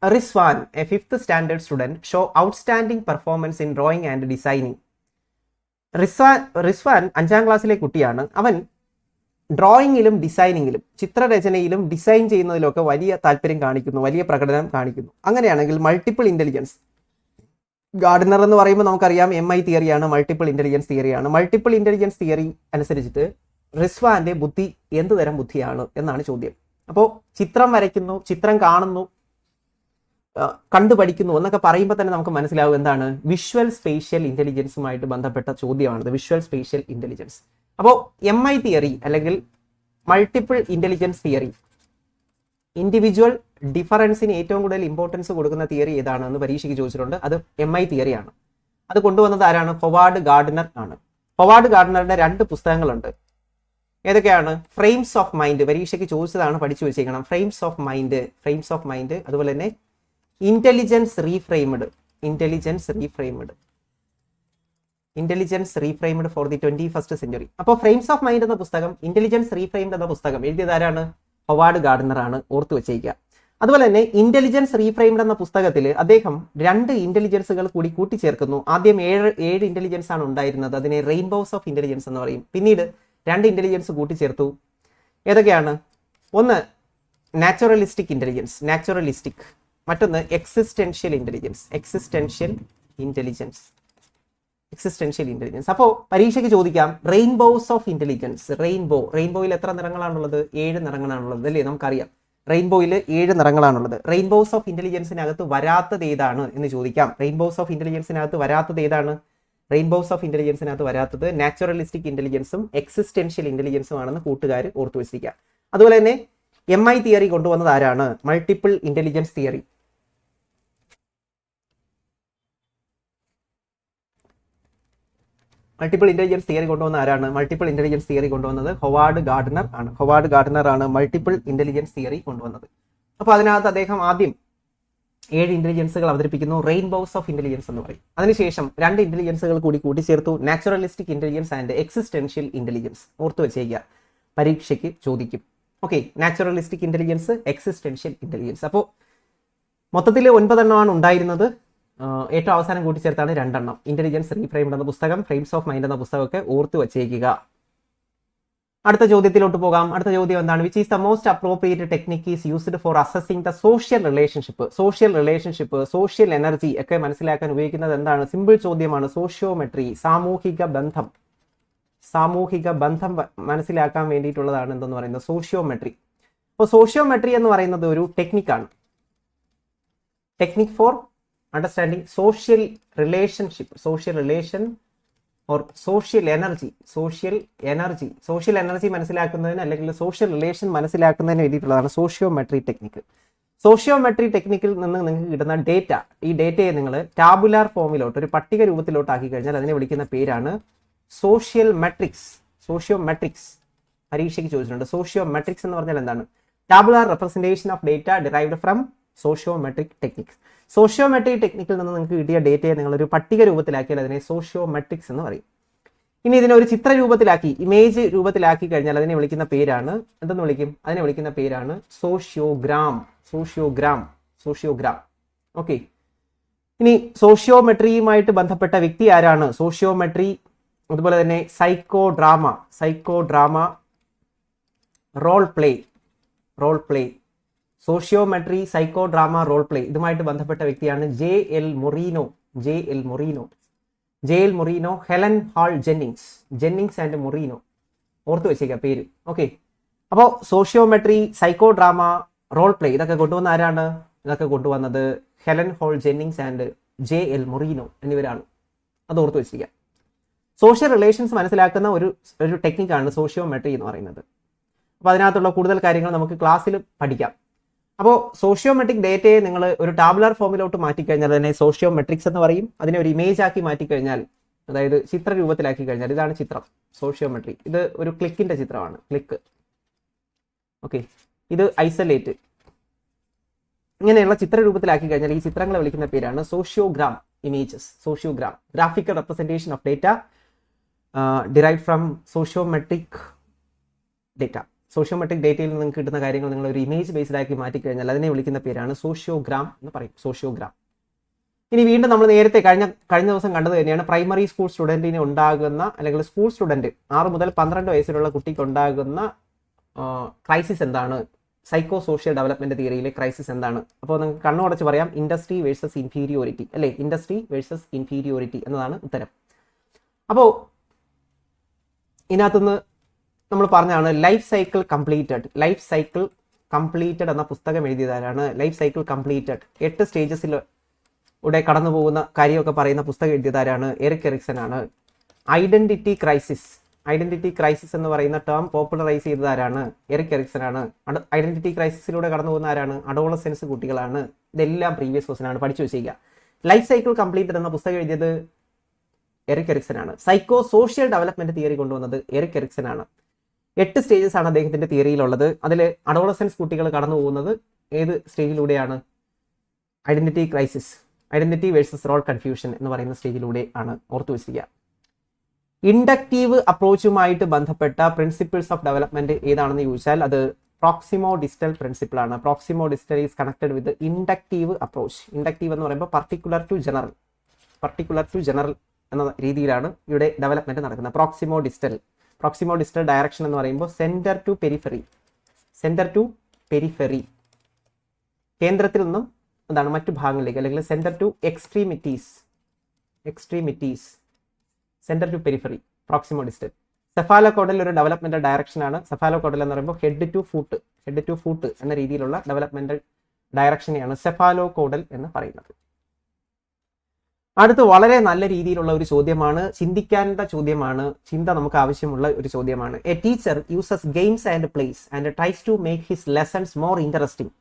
Rizwan, a 5th standard student, show outstanding performance in drawing and designing. Rizwan 5ാം ക്ലാസ്സിലെ കുട്ടിയാണ്. അവൻ ഡ്രോയിങ്ങിലും ഡിസൈനിങ്ങിലും, ചിത്രരചനയിലും ഡിസൈൻ ചെയ്യുന്നതിലൊക്കെ വലിയ താല്പര്യം കാണിക്കുന്നു, വലിയ പ്രകടനം കാണിക്കുന്നു. അങ്ങനെയാണെങ്കിൽ മൾട്ടിപ്പിൾ ഇന്റലിജൻസ്, ഗാർഡനർ എന്ന് പറയുമ്പോൾ നമുക്കറിയാം MI തിയറിയാണ്, മൾട്ടിപ്പിൾ ഇന്റലിജൻസ് തിയറിയാണ്. മൾട്ടിപ്പിൾ ഇന്റലിജൻസ് തിയറി അനുസരിച്ചിട്ട് റിസ്വാന്റെ ബുദ്ധി എന്ത് തരം ബുദ്ധിയാണ് എന്നാണ് ചോദ്യം. അപ്പോൾ ചിത്രം വരയ്ക്കുന്നു, ചിത്രം കാണുന്നു, കണ്ടുപഠിക്കുന്നു എന്നൊക്കെ പറയുമ്പോൾ തന്നെ നമുക്ക് മനസ്സിലാവും എന്താണ്? വിഷ്വൽ സ്പേഷ്യൽ ഇന്റലിജൻസുമായിട്ട് ബന്ധപ്പെട്ട ചോദ്യമാണിത്. Visual spatial intelligence. അപ്പോൾ MI തിയറി അല്ലെങ്കിൽ മൾട്ടിപ്പിൾ ഇന്റലിജൻസ് തിയറി, ഇൻഡിവിജ്വൽ ഡിഫറൻസിന് ഏറ്റവും കൂടുതൽ ഇമ്പോർട്ടൻസ് കൊടുക്കുന്ന തിയറി ഏതാണെന്ന് പരീക്ഷയ്ക്ക് ചോദിച്ചിട്ടുണ്ട്. അത് MI തിയറിയാണ്. അത് കൊണ്ടുവന്നത് ആരാണ്? ഹൊവാർഡ് ഗാർഡനർ ആണ്. ഹൊവാർഡ് ഗാർഡനറുടെ 2 പുസ്തകങ്ങളുണ്ട്. ഏതൊക്കെയാണ്? ഫ്രെയിംസ് ഓഫ് മൈൻഡ്, പരീക്ഷയ്ക്ക് ചോദിച്ചതാണ്, പഠിച്ചു വെച്ചേക്കണം. Frames of mind. അതുപോലെ തന്നെ intelligence reframed for the 21st century. അപ്പോൾ ഫ്രെയിംസ് ഓഫ് മൈൻഡ് എന്ന പുസ്തകം, ഇന്റലിജൻസ് റീഫ്രെയിംഡ് എന്ന പുസ്തകം എഴുതിയത് ആരാണ്? ഹൊവാർഡ് ഗാർഡനർ ആണ്. ഓർത്ത് വെച്ചേക്കുക. അതുപോലെ തന്നെ ഇന്റലിജൻസ് റീഫ്രെയിംഡ് എന്ന പുസ്തകത്തിൽ അദ്ദേഹം 2 ഇന്റലിജൻസുകൾ കൂടി കൂട്ടിച്ചേർക്കുന്നു. ആദ്യം 7 ഇന്റലിജൻസ് ആണ് ഉണ്ടായിരുന്നത്. അതിനെ റെയിൻബോസ് ഓഫ് ഇന്റലിജൻസ് എന്ന് പറയും. പിന്നീട് 2 ഇന്റലിജൻസ് കൂട്ടിച്ചേർത്തു. ഏതൊക്കെയാണ്? ഒന്ന് നാച്ചുറലിസ്റ്റിക് ഇന്റലിജൻസ്, മറ്റൊന്ന് എക്സിസ്റ്റൻഷ്യൽ ഇന്റലിജൻസ്. അപ്പോൾ പരീക്ഷയ്ക്ക് ചോദിക്കാം റെയിൻബോസ് ഓഫ് ഇന്റലിജൻസ്. റെയിൻബോയിൽ എത്ര നിറങ്ങളാണുള്ളത്? 7 നിറങ്ങളാണുള്ളത് അല്ലേ? നമുക്കറിയാം റെയിൻബോയിൽ 7 നിറങ്ങളാണുള്ളത്. റെയിൻബോസ് ഓഫ് ഇന്റലിജൻസിനകത്ത് വരാത്തത് ഏതാണ് എന്ന് ചോദിക്കാം. റെയിൻബോസ് ഓഫ് ഇന്റലിജൻസിനകത്ത് വരാത്തത് നാച്ചുറലിസ്റ്റിക് ഇന്റലിജൻസും എക്സിസ്റ്റൻഷ്യൽ ഇന്റലിജൻസും ആണെന്ന് കൂട്ടുകാർ ഓർത്തു വെച്ചിരിക്കുക. അതുപോലെ തന്നെ MI തിയറി കൊണ്ടുവന്നത് ആരാണ്? Multiple intelligence theory. Multiple intelligence theory കൊണ്ടുവന്ന ആരാണ്? മൾട്ടിപ്പിൾ ഇന്റലിജൻസ് തിയറി കൊണ്ടുവന്നത് ഹൊവാർഡ് ഗാർഡനർ ആണ്. ഹൊവാർഡ് ഗാർഡനർ ആണ് മൾട്ടിപ്പിൾ ഇന്റലിജൻസ് തിയറി കൊണ്ടുവന്നത്. അപ്പോൾ അതിനകത്ത് അദ്ദേഹം ആദ്യം 7 ഇന്റലിജൻസുകൾ അവതരിപ്പിക്കുന്നു. റെയിൻബോസ് ഓഫ് ഇന്റലിജൻസ് എന്ന് പറയും. അതിനുശേഷം 2 ഇന്റലിജൻസുകൾ കൂടി കൂട്ടിച്ചേർത്തു. Naturalistic intelligence and existential intelligence. ഓർത്തു വെച്ചേക്കുക, പരീക്ഷയ്ക്ക് ചോദിക്കും. Okay, naturalistic intelligence, existential intelligence. അപ്പോൾ മൊത്തത്തിൽ 9 എണ്ണമാണ് ഉണ്ടായിരുന്നത്. ഏറ്റവും അവസാനം കൂട്ടിച്ചേർത്താണ് 2 എണ്ണം. ഇന്റലിജൻസ് റീഫ്രെയിംഡ് എന്ന പുസ്തകം, ഫ്രെയിംസ് ഓഫ് മൈൻഡ് എന്ന പുസ്തകമൊക്കെ ഓർത്തു വച്ചേക്കുക. അടുത്ത ചോദ്യത്തിലോട്ട് പോകാം. അടുത്ത ചോദ്യം എന്താണ്? Which is the most appropriate technique is used for assessing the social relationship. Social energy ഒക്കെ മനസ്സിലാക്കാൻ ഉപയോഗിക്കുന്നത് എന്താണ്? സിമ്പിൾ ചോദ്യമാണ്. സോഷ്യോമെട്രി, സാമൂഹിക ബന്ധം മനസ്സിലാക്കാൻ വേണ്ടിയിട്ടുള്ളതാണ് എന്തെന്ന് പറയുന്നത് സോഷ്യോമെട്രി. അപ്പോൾ സോഷ്യോമെട്രി എന്ന് പറയുന്നത് ഒരു ടെക്നിക്കാണ്. Technique for understanding social relation or social energy മനസ്സിലാക്കുന്നതിന് അല്ലെങ്കിൽ സോഷ്യൽ റിലേഷൻ മനസ്സിലാക്കുന്നതിന് വേണ്ടിയിട്ടുള്ളതാണ് സോഷ്യോമെട്രി ടെക്നിക്ക്. സോഷ്യോമെട്രി ടെക്നിക്കിൽ നിന്ന് നിങ്ങൾക്ക് കിട്ടുന്ന ഡേറ്റ, ഈ ഡേറ്റയെ നിങ്ങൾ ടാബുലാർ ഫോമിലോട്ട്, ഒരു പട്ടിക രൂപത്തിലോട്ട് ആക്കി കഴിഞ്ഞാൽ അതിനെ വിളിക്കുന്ന പേരാണ് സോഷ്യോമെട്രിക്സ്. പരീക്ഷയ്ക്ക് ചോദിച്ചിട്ടുണ്ട്. സോഷ്യോമെട്രിക്സ് എന്ന് പറഞ്ഞാൽ എന്താണ്? Tabular representation of data derived from sociometric techniques. Sociometric ടെക്നിക്കിൽ നിന്ന് നിങ്ങൾക്ക് കിട്ടിയ ഡേറ്റയെ നിങ്ങൾ ഒരു പട്ടിക രൂപത്തിലാക്കിയാൽ അതിനെ സോഷ്യോമെട്രിക്സ് എന്ന് പറയും. ഇനി ഇതിനെ ഒരു ചിത്ര രൂപത്തിലാക്കി, ഇമേജ് രൂപത്തിലാക്കി കഴിഞ്ഞാൽ അതിനെ വിളിക്കുന്ന പേരാണ് എന്തെന്ന് വിളിക്കും? അതിനെ വിളിക്കുന്ന പേരാണ് സോഷ്യോഗ്രാം. ഓക്കെ, ഇനി സോഷ്യോമെട്രിയുമായിട്ട് ബന്ധപ്പെട്ട വ്യക്തി ആരാണ്? സോഷ്യോമെട്രി, അതുപോലെ തന്നെ psychodrama, role play, sociometry, psychodrama, role play, ഇതുമായിട്ട് ബന്ധപ്പെട്ട വ്യക്തിയാണ് J L Moreno, Helen Hall Jennings and Moreno. ഓർത്തു വെച്ചേക്കാം പേര്. ഓക്കെ, അപ്പോൾ സോഷ്യോമെട്രി, സൈക്കോഡ്രാമ, റോൾ പ്ലേ ഇതൊക്കെ കൊണ്ടുവന്ന ആരാണ്? ഇതൊക്കെ കൊണ്ടുവന്നത് Helen Hall Jennings and J L Moreno എന്നിവരാണ്. അത് ഓർത്തു വെച്ചിരിക്കുക. സോഷ്യൽ റിലേഷൻസ് മനസ്സിലാക്കുന്ന ഒരു ടെക്നിക്കാണ് സോഷ്യോമെട്രി എന്ന് പറയുന്നത്. അപ്പോൾ അതിനകത്തുള്ള കൂടുതൽ കാര്യങ്ങൾ നമുക്ക് ക്ലാസ്സിൽ പഠിക്കാം. അപ്പോൾ സോഷ്യോമെട്രിക് ഡേറ്റയെ നിങ്ങൾ ഒരു ടാബുലാർ ഫോമിലോട്ട് മാറ്റിക്കഴിഞ്ഞാൽ അതിനെ സോഷ്യോമെട്രിക്സ് എന്ന് പറയും. അതിനെ ഒരു ഇമേജ് ആക്കി മാറ്റിക്കഴിഞ്ഞാൽ, അതായത് ചിത്ര രൂപത്തിലാക്കി കഴിഞ്ഞാൽ, ഇതാണ് ചിത്രം സോഷ്യോമെട്രി. ഇത് ഒരു ക്ലിക്കിന്റെ ചിത്രമാണ്, ക്ലിക്ക്. ഓക്കെ, ഇത് ഐസൊലേറ്റ്. ഇങ്ങനെയുള്ള ചിത്ര രൂപത്തിലാക്കി കഴിഞ്ഞാൽ ഈ ചിത്രങ്ങളെ വിളിക്കുന്ന പേരാണ് sociogram images. Graphical representation of data derived from sociometric data. Sociometric ഡേറ്റയിൽ നിന്ന് നിങ്ങൾക്ക് കിട്ടുന്ന കാര്യങ്ങൾ നിങ്ങൾ ഒരു ഇമേജ് ബേസ്ഡ് ആക്കി മാറ്റിക്കഴിഞ്ഞാൽ അതിനെ വിളിക്കുന്ന പേരാണ് സോഷ്യോഗ്രാം എന്ന് പറയും. സോഷ്യോഗ്രാം. ഇനി വീണ്ടും നമ്മൾ നേരത്തെ കഴിഞ്ഞ ദിവസം കണ്ടത് തന്നെയാണ് പ്രൈമറി സ്കൂൾ സ്റ്റുഡൻറ്റിന് ഉണ്ടാകുന്ന, അല്ലെങ്കിൽ സ്കൂൾ സ്റ്റുഡൻറ്റ് 6 മുതൽ 12 വയസ്സിലുള്ള കുട്ടിക്ക് ഉണ്ടാകുന്ന ക്രൈസിസ് എന്താണ്? സൈക്കോ സോഷ്യൽ ഡെവലപ്മെന്റ് തിയറിയിലെ ക്രൈസിസ് എന്താണ്? അപ്പോൾ നിങ്ങൾക്ക് കണ്ണുടച്ച് പറയാം, ഇൻഡസ്ട്രി വേഴ്സസ് ഇൻഫീരിയോറിറ്റി, അല്ലേ? ഇൻഡസ്ട്രി വേഴ്സസ് ഇൻഫീരിയോറിറ്റി എന്നതാണ് ഉത്തരം. അപ്പോൾ ഇതിനകത്തുനിന്ന് നമ്മൾ പറഞ്ഞാണ് ലൈഫ് സൈക്കിൾ കംപ്ലീറ്റഡ് എന്ന പുസ്തകം എഴുതിയതാരാണ്? ലൈഫ് സൈക്കിൾ കംപ്ലീറ്റഡ്, 8 സ്റ്റേജസിലൂടെ കടന്നു പോകുന്ന കാര്യമൊക്കെ പറയുന്ന പുസ്തകം എഴുതിയതാരാണ്? എറിക് എറിക്സൺ ആണ്. ഐഡന്റിറ്റി ക്രൈസിസ് എന്ന് പറയുന്ന ടേം പോപ്പുലറൈസ് ചെയ്തതാരാണ്? എറിക് എറിക്സൺ ആണ്. ഐഡന്റിറ്റി ക്രൈസിസിലൂടെ കടന്നു പോകുന്ന ആരാണ്? അഡോളസെൻസ് കുട്ടികളാണ്. ഇതെല്ലാം പ്രീവിയസ് ക്വസ്റ്റൻ ആണ്, പഠിച്ചു വെച്ചേക്കുക. ലൈഫ് സൈക്കിൾ കംപ്ലീറ്റഡ് എന്ന പുസ്തകം എഴുതിയത് എറിക് എറിക്സൺ ആണ്. സൈക്കോ സോഷ്യൽ ഡെവലപ്മെന്റ് തിയറി കൊണ്ടുവന്നത് എറിക് എറിക്സൺ ആണ്. 8 സ്റ്റേജസ് ആണ് അദ്ദേഹത്തിന്റെ തിയറിയിലുള്ളത്. അതിൽ അഡോളസെൻസ് കുട്ടികൾ കടന്നു പോകുന്നത് ഏത് സ്റ്റേജിലൂടെയാണ്? ഐഡന്റിറ്റി വേഴ്സസ് റോൾ കൺഫ്യൂഷൻ എന്ന് പറയുന്ന സ്റ്റേജിലൂടെ ആണ്. ഓർത്തു വെച്ചിരിക്കുക. ഇൻഡക്റ്റീവ് അപ്രോച്ചുമായിട്ട് ബന്ധപ്പെട്ട പ്രിൻസിപ്പിൾസ് ഓഫ് ഡെവലപ്മെന്റ് ഏതാണെന്ന് ചോദിച്ചാൽ അത് പ്രോക്സിമോ ഡിസ്റ്റൽ പ്രിൻസിപ്പിൾ ആണ്. പ്രോക്സിമോ distal is connected with inductive approach. Inductive എന്ന് പറയുമ്പോൾ പർട്ടിക്കുലർ ടു ജനറൽ എന്ന രീതിയിലാണ് ഇവിടെ ഡെവലപ്മെന്റ് നടക്കുന്നത്. പ്രോക്സിമോ ഡിസ്റ്റൽ ഡയറക്ഷൻ എന്ന് പറയുമ്പോൾ സെന്റർ ടു പെരിഫെറി, കേന്ദ്രത്തിൽ നിന്നും എന്താണ് മറ്റു ഭാഗങ്ങളിലേക്ക്, അല്ലെങ്കിൽ centre to extremities, centre to periphery, proximo distal. Cephalocaudal ഒരു ഡെവലപ്മെന്റൽ ഡയറക്ഷൻ ആണ്. സെഫാലോകോഡൽ എന്ന് പറയുമ്പോൾ ഹെഡ് ടു ഫൂട്ട് എന്ന രീതിയിലുള്ള ഡെവലപ്മെന്റൽ ഡയറക്ഷനെയാണ് സെഫാലോകോഡൽ എന്ന് പറയുന്നത്. അടുത്ത് വളരെ നല്ല രീതിയിലുള്ള ഒരു ചോദ്യമാണ്, ചിന്തിക്കേണ്ട ചോദ്യമാണ്, ചിന്ത നമുക്ക് ആവശ്യമുള്ള ഒരു ചോദ്യമാണ്. A teacher uses games and plays and tries to make his lessons more interesting.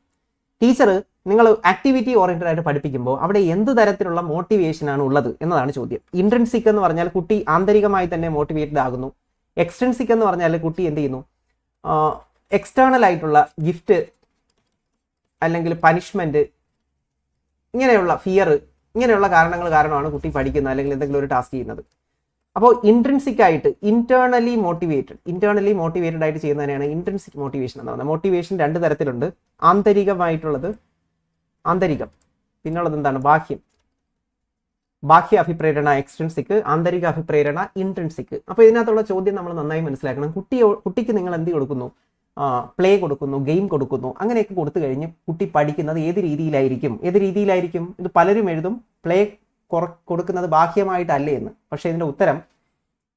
Teacher നിങ്ങൾ ആക്ടിവിറ്റി ഓറിയന്റഡ് ആയിട്ട് പഠിപ്പിക്കുമ്പോൾ അവിടെ എന്ത് തരത്തിലുള്ള മോട്ടിവേഷനാണ് ഉള്ളത് എന്നതാണ് ചോദ്യം. ഇൻട്രിൻസിക് എന്ന് പറഞ്ഞാൽ കുട്ടി ആന്തരികമായി തന്നെ മോട്ടിവേറ്റഡ് ആകുന്നു. എക്സ്ട്രിൻസിക് എന്ന് പറഞ്ഞാൽ കുട്ടി എന്ത് ചെയ്യുന്നു, എക്സ്റ്റേണൽ ആയിട്ടുള്ള ഗിഫ്റ്റ് അല്ലെങ്കിൽ പനിഷ്മെന്റ്, ഇങ്ങനെയുള്ള ഫിയർ, ഇങ്ങനെയുള്ള കാരണമാണ് കുട്ടി പഠിക്കുന്നത് അല്ലെങ്കിൽ എന്തെങ്കിലും ഒരു ടാസ്ക് ചെയ്യുന്നത്. അപ്പോൾ ഇൻട്രിൻസിക് ആയിട്ട് ഇന്റേണലി മോട്ടിവേറ്റഡ് ആയിട്ട് ചെയ്യുന്നതിനാണ് ഇൻട്രിൻസിക് മോട്ടിവേഷൻ എന്ന് പറയുന്നത്. മോട്ടിവേഷൻ രണ്ട് തരത്തിലുണ്ട്. ആന്തരികമായിട്ടുള്ളത് ആന്തരികം, പിന്നുള്ളത് എന്താണ് ബാഹ്യ അഭിപ്രേരണ എക്സ്ട്രിൻസിക്, ആന്തരിക അഭിപ്രേരണ ഇൻട്രിൻസിക്. അപ്പോൾ ഇതിനകത്തുള്ള ചോദ്യം നമ്മൾ നന്നായി മനസ്സിലാക്കണം. കുട്ടിക്ക് നിങ്ങൾ എന്ത് കൊടുക്കുന്നു, പ്ലേ കൊടുക്കുന്നു, ഗെയിം കൊടുക്കുന്നു, അങ്ങനെയൊക്കെ കൊടുത്തു കഴിഞ്ഞ് കുട്ടി പഠിക്കുന്നത് ഏത് രീതിയിലായിരിക്കും? ഇത് പലരും എഴുതും പ്ലേ കൊടുക്കുന്നത് ബാഹ്യമായിട്ടല്ലേ എന്ന്. പക്ഷേ ഇതിന്റെ ഉത്തരം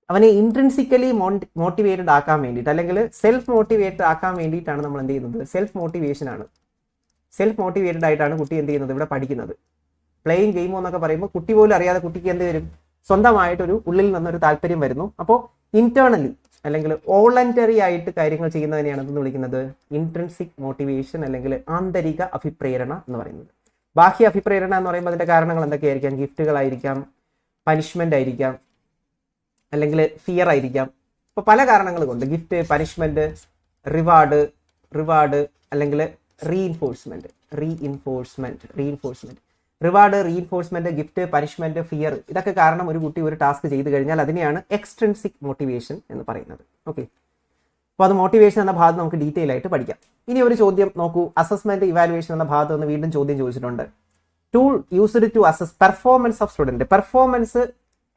അവനെ ഇൻട്രിൻസിക്കലി മോട്ടിവേറ്റഡ് ആക്കാൻ വേണ്ടിയിട്ട് അല്ലെങ്കിൽ സെൽഫ് മോട്ടിവേറ്റഡ് ആക്കാൻ വേണ്ടിയിട്ടാണ് നമ്മൾ എന്ത് ചെയ്യുന്നത്. സെൽഫ് മോട്ടിവേറ്റഡ് ആയിട്ടാണ് കുട്ടി എന്ത് ചെയ്യുന്നത്, ഇവിടെ പഠിക്കുന്നത്. പ്ലേയിങ് ഗെയിമോ എന്നൊക്കെ പറയുമ്പോൾ കുട്ടി പോലും അറിയാതെ കുട്ടിക്ക് എന്ത് വരും, സ്വന്തമായിട്ടൊരു ഉള്ളിൽ നിന്നൊരു താല്പര്യം വരുന്നു. അപ്പോൾ ഇന്റേണലി അല്ലെങ്കിൽ വോളണ്ടറി ആയിട്ട് കാര്യങ്ങൾ ചെയ്യുന്നതിനെയാണ് എന്ന് വിളിക്കുന്നത് ഇൻട്രിൻസിക് മോട്ടിവേഷൻ അല്ലെങ്കിൽ ആന്തരിക അഭിപ്രേരണ എന്ന് പറയുന്നത്. ബാഹ്യ അഭിപ്രേരണ എന്ന് പറയുമ്പോൾ അതിന്റെ കാരണങ്ങൾ എന്തൊക്കെയായിരിക്കാം? ഗിഫ്റ്റുകളായിരിക്കാം, പനിഷ്മെന്റ് ആയിരിക്കാം, അല്ലെങ്കിൽ ഫിയർ ആയിരിക്കാം. ഇപ്പോൾ പല കാരണങ്ങൾ കൊണ്ട് ഗിഫ്റ്റ്, പനിഷ്മെന്റ്, റിവാർഡ് അല്ലെങ്കിൽ reinforcement, reward, reinforcement, gift, punishment, fear, ഇതൊക്കെ കാരണം ഒരു കുട്ടി ഒരു ടാസ്ക് ചെയ്ത് കഴിഞ്ഞാൽ അതിനെയാണ് എക്സ്ട്രിൻസിക് മോട്ടിവേഷൻ എന്ന് പറയുന്നത്. ഓക്കെ, അപ്പോൾ അത് മോട്ടിവേഷൻ എന്ന ഭാഗത്ത് നമുക്ക് ഡീറ്റെയിൽ ആയിട്ട് പഠിക്കാം. ഇനി ഒരു ചോദ്യം നോക്കൂ. അസസ്മെന്റ് ഇവാലുവേഷൻ എന്ന ഭാഗത്ത് നിന്ന് വീണ്ടും ചോദ്യം ചോദിച്ചിട്ടുണ്ട്. Tool used to assess performance of student. Performance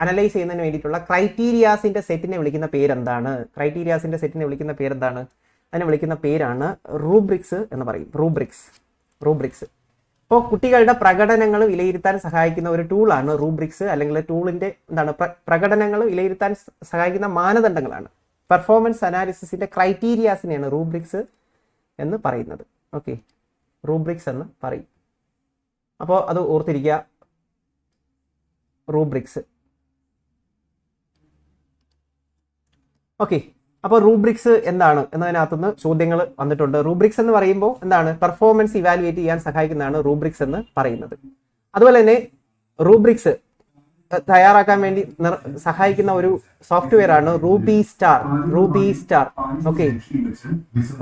analyse ചെയ്യുന്നതിന് വേണ്ടിയിട്ടുള്ള ക്രൈറ്റീരിയാസിന്റെ സെറ്റിനെ വിളിക്കുന്ന പേരെന്താണ്? അതിനെ വിളിക്കുന്ന പേരാണ് റൂബ്രിക്സ് എന്ന് പറയും. റൂബ്രിക്സ്. അപ്പോൾ കുട്ടികളുടെ പ്രകടനങ്ങൾ വിലയിരുത്താൻ സഹായിക്കുന്ന ഒരു ടൂളാണ് റൂബ്രിക്സ്, അല്ലെങ്കിൽ ടൂളിന്റെ പ്രകടനങ്ങൾ വിലയിരുത്താൻ സഹായിക്കുന്ന മാനദണ്ഡങ്ങളാണ്. പെർഫോമൻസ് അനാലിസിസിന്റെ ക്രൈറ്റീരിയാസിനെയാണ് റൂബ്രിക്സ് എന്ന് പറയുന്നത്. ഓക്കെ, റൂബ്രിക്സ് എന്ന് പറയും. അപ്പോൾ അത് ഓർത്തിരിക്കുക, റൂബ്രിക്സ്. ഓക്കെ, അപ്പോൾ റൂബ്രിക്സ് എന്താണ് എന്നതിനകത്തുനിന്ന് ചോദ്യങ്ങൾ വന്നിട്ടുണ്ട്. റൂബ്രിക്സ് എന്ന് പറയുമ്പോൾ എന്താണ്? പെർഫോമൻസ് ഇവാലുവേറ്റ് ചെയ്യാൻ സഹായിക്കുന്നതാണ് റൂബ്രിക്സ് എന്ന് പറയുന്നത്. അതുപോലെ തന്നെ റൂബ്രിക്സ് തയ്യാറാക്കാൻ വേണ്ടി സഹായിക്കുന്ന ഒരു സോഫ്റ്റ്വെയർ ആണ് Ruby star. Okay,